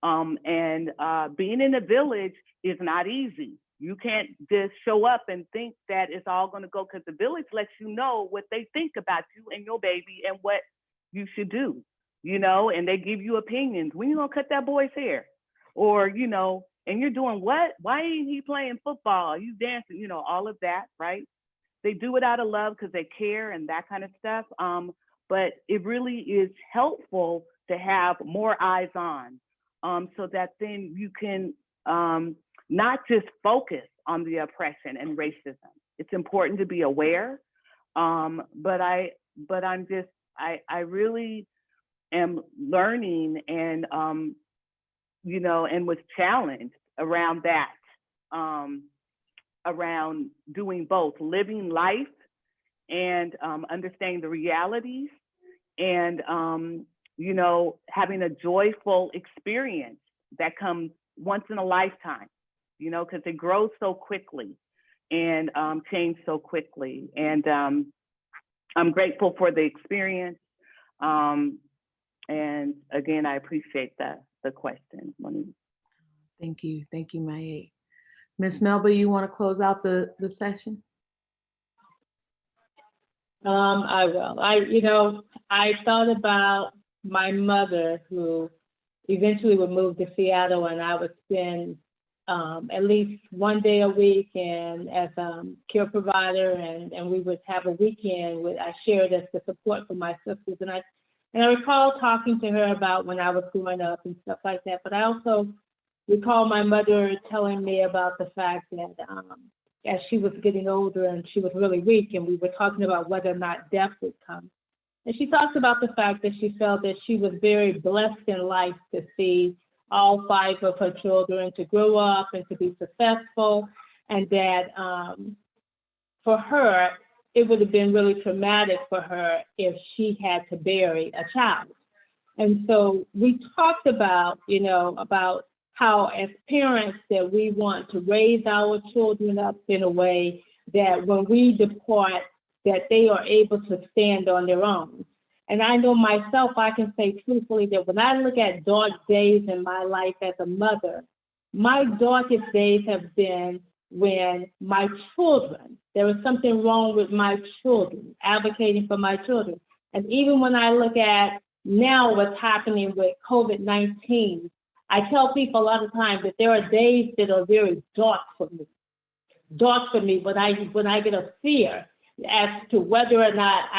And being in a village is not easy. You can't just show up and think that it's all going to go, because the village lets you know what they think about you and your baby and what you should do, you know, and they give you opinions. When you going to cut that boy's hair? Or, you know, and you're doing what? Why ain't he playing football? You dancing, you know, all of that, right? They do it out of love because they care and that kind of stuff. But it really is helpful to have more eyes on, so that then you can not just focus on the oppression and racism. It's important to be aware, but I really am learning and you know, and was challenged around that, around doing both, living life and understanding the realities, and you know, having a joyful experience that comes once in a lifetime, you know, because it grows so quickly and change so quickly. And I'm grateful for the experience. And again, I appreciate the question, Monique. Thank you, Maya. Ms. Melba, you want to close out the session? I will. I thought about my mother, who eventually would move to Seattle, and I would spend at least one day a week and as a care provider, and we would have a weekend I shared as the support for my sisters. And I recall talking to her about when I was growing up and stuff like that. But I also recall my mother telling me about the fact that as she was getting older and she was really weak, and we were talking about whether or not death would come. And she talked about the fact that she felt that she was very blessed in life to see all 5 of her children to grow up and to be successful, and that for her, it would have been really traumatic for her if she had to bury a child. And so we talked about, about how as parents that we want to raise our children up in a way that when we depart, that they are able to stand on their own. And I know myself, I can say truthfully that when I look at dark days in my life as a mother, my darkest days have been when my children, there was something wrong with my children, advocating for my children. And even when I look at now what's happening with COVID-19, I tell people a lot of times that there are days that are very dark for me, when I get a fear as to whether or not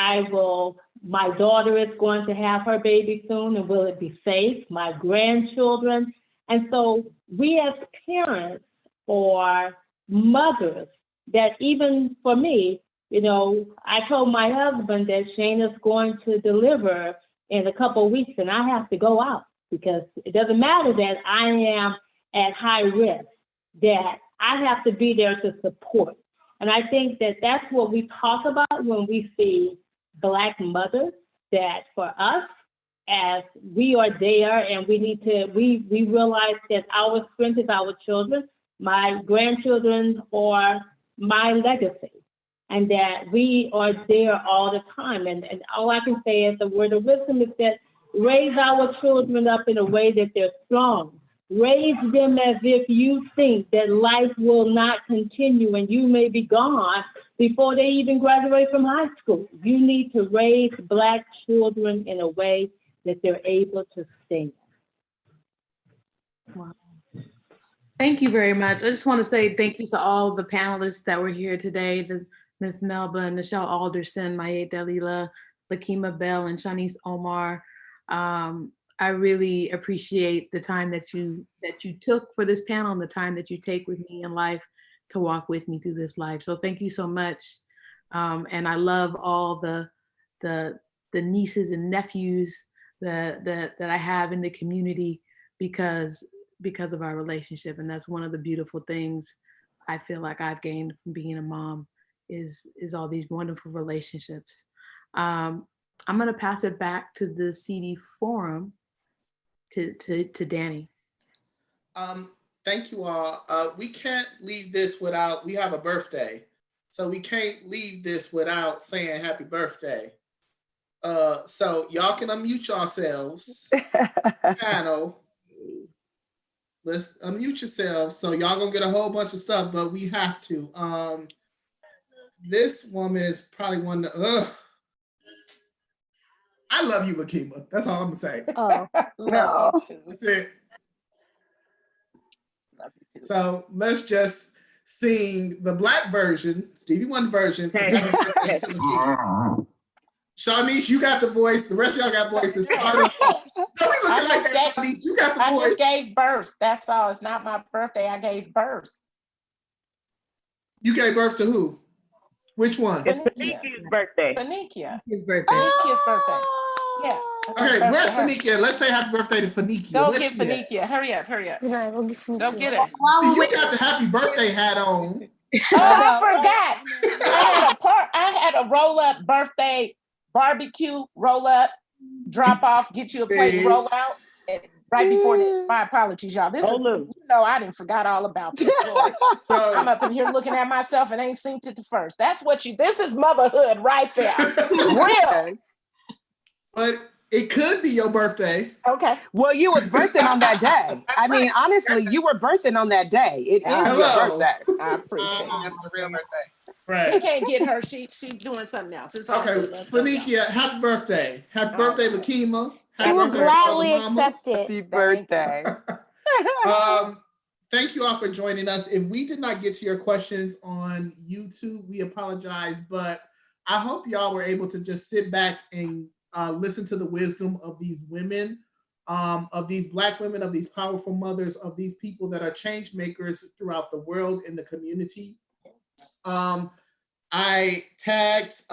my daughter is going to have her baby soon, and will it be safe, my grandchildren. And so we as parents or mothers, that even for me, I told my husband that Shayna's going to deliver in a couple of weeks and I have to go out, because it doesn't matter that I am at high risk, that I have to be there to support. And I think that that's what we talk about when we see Black mothers, that for us, as we are there and we realize that our strength is our children, my grandchildren, or my legacy, and that we are there all the time. And all I can say as a word of wisdom is that raise our children up in a way that they're strong. Raise them as if you think that life will not continue and you may be gone before they even graduate from high school. You need to raise Black children in a way that they're able to stand. Wow. Thank you very much. I just want to say thank you to all the panelists that were here today, Ms. Melba, Nichelle Alderson, Maya Dalila, Lakima Bell, and Shanice Omar. I really appreciate the time that you took for this panel and the time that you take with me in life to walk with me through this life. So thank you so much. And I love all the nieces and nephews that I have in the community because of our relationship. And that's one of the beautiful things I feel like I've gained from being a mom is all these wonderful relationships. I'm gonna pass it back to the CD forum to Danny. Thank you all. We can't leave this without, we have a birthday. So we can't leave this without saying happy birthday. So y'all can unmute yourselves. Panel. Let's unmute yourselves. So y'all gonna get a whole bunch of stuff, but we have to. This woman is probably one of I love you, Lakima. That's all I'm gonna say. Oh, No. That's it. So let's just sing the Black version, Stevie Wonder version. Shawnice, you got the voice. The rest of y'all got voices. Don't be looking like that, Shawnice. You got the voice. I just gave birth. That's all. It's not my birthday. I gave birth. You gave birth to who? Which one? It's Fanikia's birthday. Fanikia. His birthday. Fanikia's birthday. Yeah. Okay, where's Fanikia? Let's say happy birthday to Fanikia. Go Where's get she at? Fanikia. Hurry up. Hurry up. Go get her. See, you got the happy birthday hat on. Oh, I forgot. I had a roll-up birthday barbecue roll-up, drop off, get you a plate and roll out. Right before this, my apologies, y'all. This is, I didn't forgot all about this story. I'm up in here looking at myself and ain't synced it to first. That's what this is motherhood right there. Real. But it could be your birthday. Okay. Well, you was birthing on that day. I mean, honestly, you were birthing on that day. It is your birthday. I appreciate it. It's the real birthday. Right. We can't get her. She's doing something else. It's all Okay, good. Let's go, Fanikia, happy birthday. Happy birthday, Lakima. She will gladly accept it. Happy birthday. Thank you all for joining us. If we did not get to your questions on YouTube, we apologize, but I hope y'all were able to just sit back and listen to the wisdom of these women, of these Black women, of these powerful mothers, of these people that are change makers throughout the world in the community. I tagged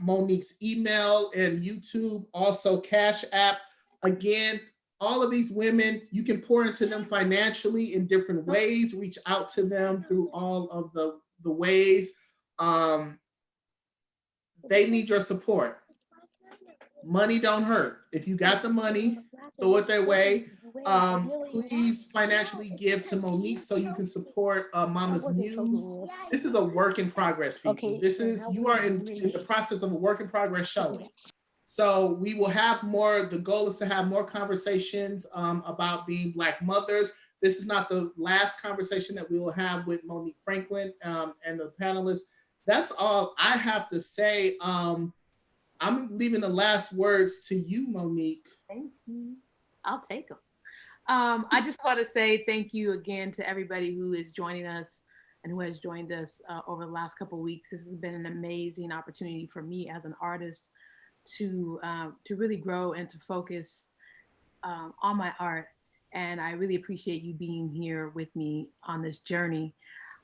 Monique's email and YouTube, also Cash App. Again, all of these women, you can pour into them financially in different ways, reach out to them through all of the ways. They need your support. Money don't hurt. If you got the money, throw it their way. Please financially give to Monique so you can support Mama'z Muezz. This is a work in progress, people. You are in the process of a work in progress show. So we will have more, the goal is to have more conversations about being Black mothers. This is not the last conversation that we will have with Monique Franklin and the panelists. That's all I have to say. I'm leaving the last words to you, Monique. Thank you. I'll take them. I just want to say thank you again to everybody who is joining us and who has joined us over the last couple of weeks. This has been an amazing opportunity for me as an artist to really grow and to focus on my art. And I really appreciate you being here with me on this journey.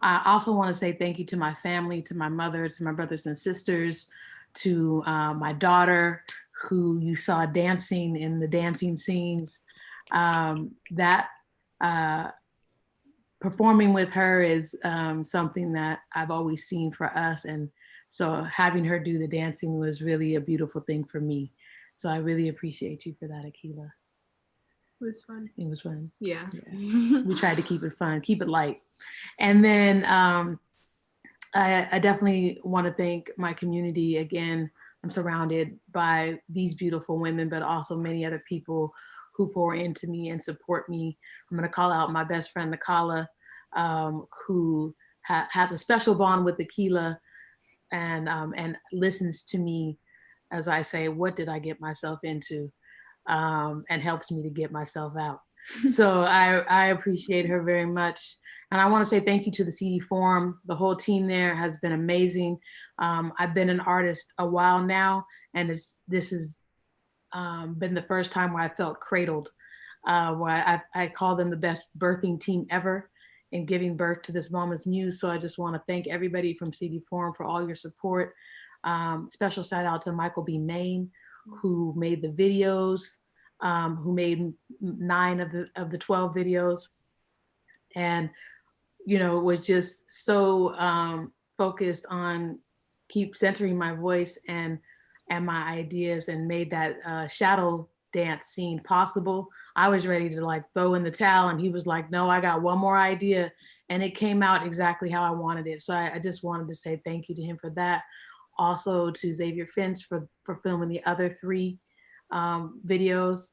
I also want to say thank you to my family, to my mother, to my brothers and sisters, to my daughter, who you saw dancing in the dancing scenes. Performing with her is something that I've always seen for us. And so having her do the dancing was really a beautiful thing for me. So I really appreciate you for that, Akilah. It was fun. It was fun. Yeah. We tried to keep it fun, keep it light. And then I definitely want to thank my community. Again, I'm surrounded by these beautiful women, but also many other people who pour into me and support me. I'm going to call out my best friend, Nakala, who has a special bond with Akilah and listens to me as I say, what did I get myself into? And helps me to get myself out. So I appreciate her very much. And I want to say thank you to the CD Forum. The whole team there has been amazing. I've been an artist a while now, and this has been the first time where I felt cradled, where I call them the best birthing team ever in giving birth to this Mama'z Muezz. So I just want to thank everybody from CD Forum for all your support. Special shout out to Michael B. Main, who made the videos who made 9 of the 12 videos, and was just so focused on keep centering my voice and my ideas, and made that shadow dance scene possible. I was ready to like throw in the towel, and he was like, no, I got one more idea, and it came out exactly how I wanted it. So I just wanted to say thank you to him for that. Also to Xavier Finch for filming the other 3 videos.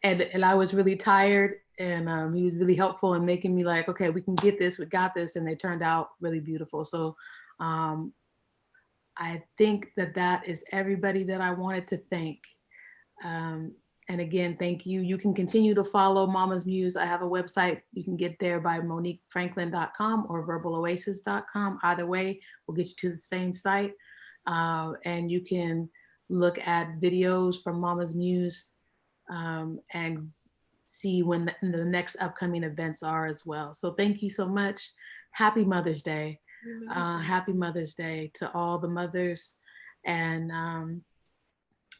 And I was really tired, and he was really helpful in making me like, okay, we can get this, we got this, and they turned out really beautiful. So I think that is everybody that I wanted to thank. And again, thank you. You can continue to follow Mama'z Muezz. I have a website. You can get there by moniquefranklin.com or verbaloasis.com. Either way will get you to the same site. And you can look at videos from Mama'z Muezz and see when the next upcoming events are as well. So thank you so much. Happy Mother's Day. Happy Mother's Day to all the mothers, and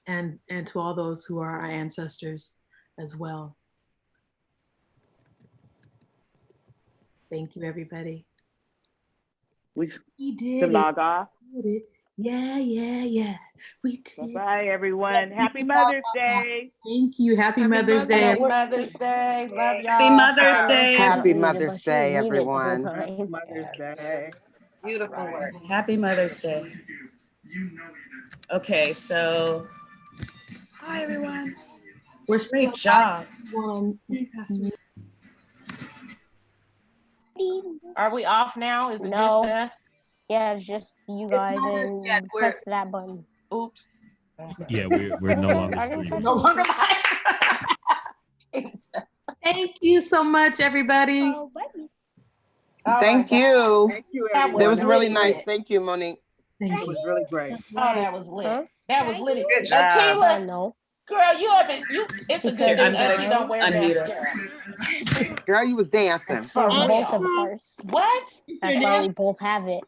to all those who are our ancestors as well. Thank you, everybody. We did to log off. Yeah. We did. Bye, everyone. Happy Mother's Day. Thank you. Happy Mother's Day. Happy Mother's Day. Love y'all. Happy Mother's Day. Happy Mother's Day, everyone. Happy Mother's Day. Beautiful word. Happy Mother's Day. Okay, so hi everyone. Great job. Are we off now? Is it No. just us? Yeah, it's just you guys, and yet. press that button. Oops. Yeah, we're no longer streaming. No longer Thank you so much, everybody. Oh, baby. Thank you. Thank you, That everyone. That was really lit. nice. Thank you, Monique. Thank It you. was really great. Oh, that was lit. Huh? That was lit. Good job. I Keila, know. girl, you haven't. It's a good Because thing I'm that you don't wear unmute mascara. Girl, you was dancing. For For both real. of ours. What? That's why we both have it.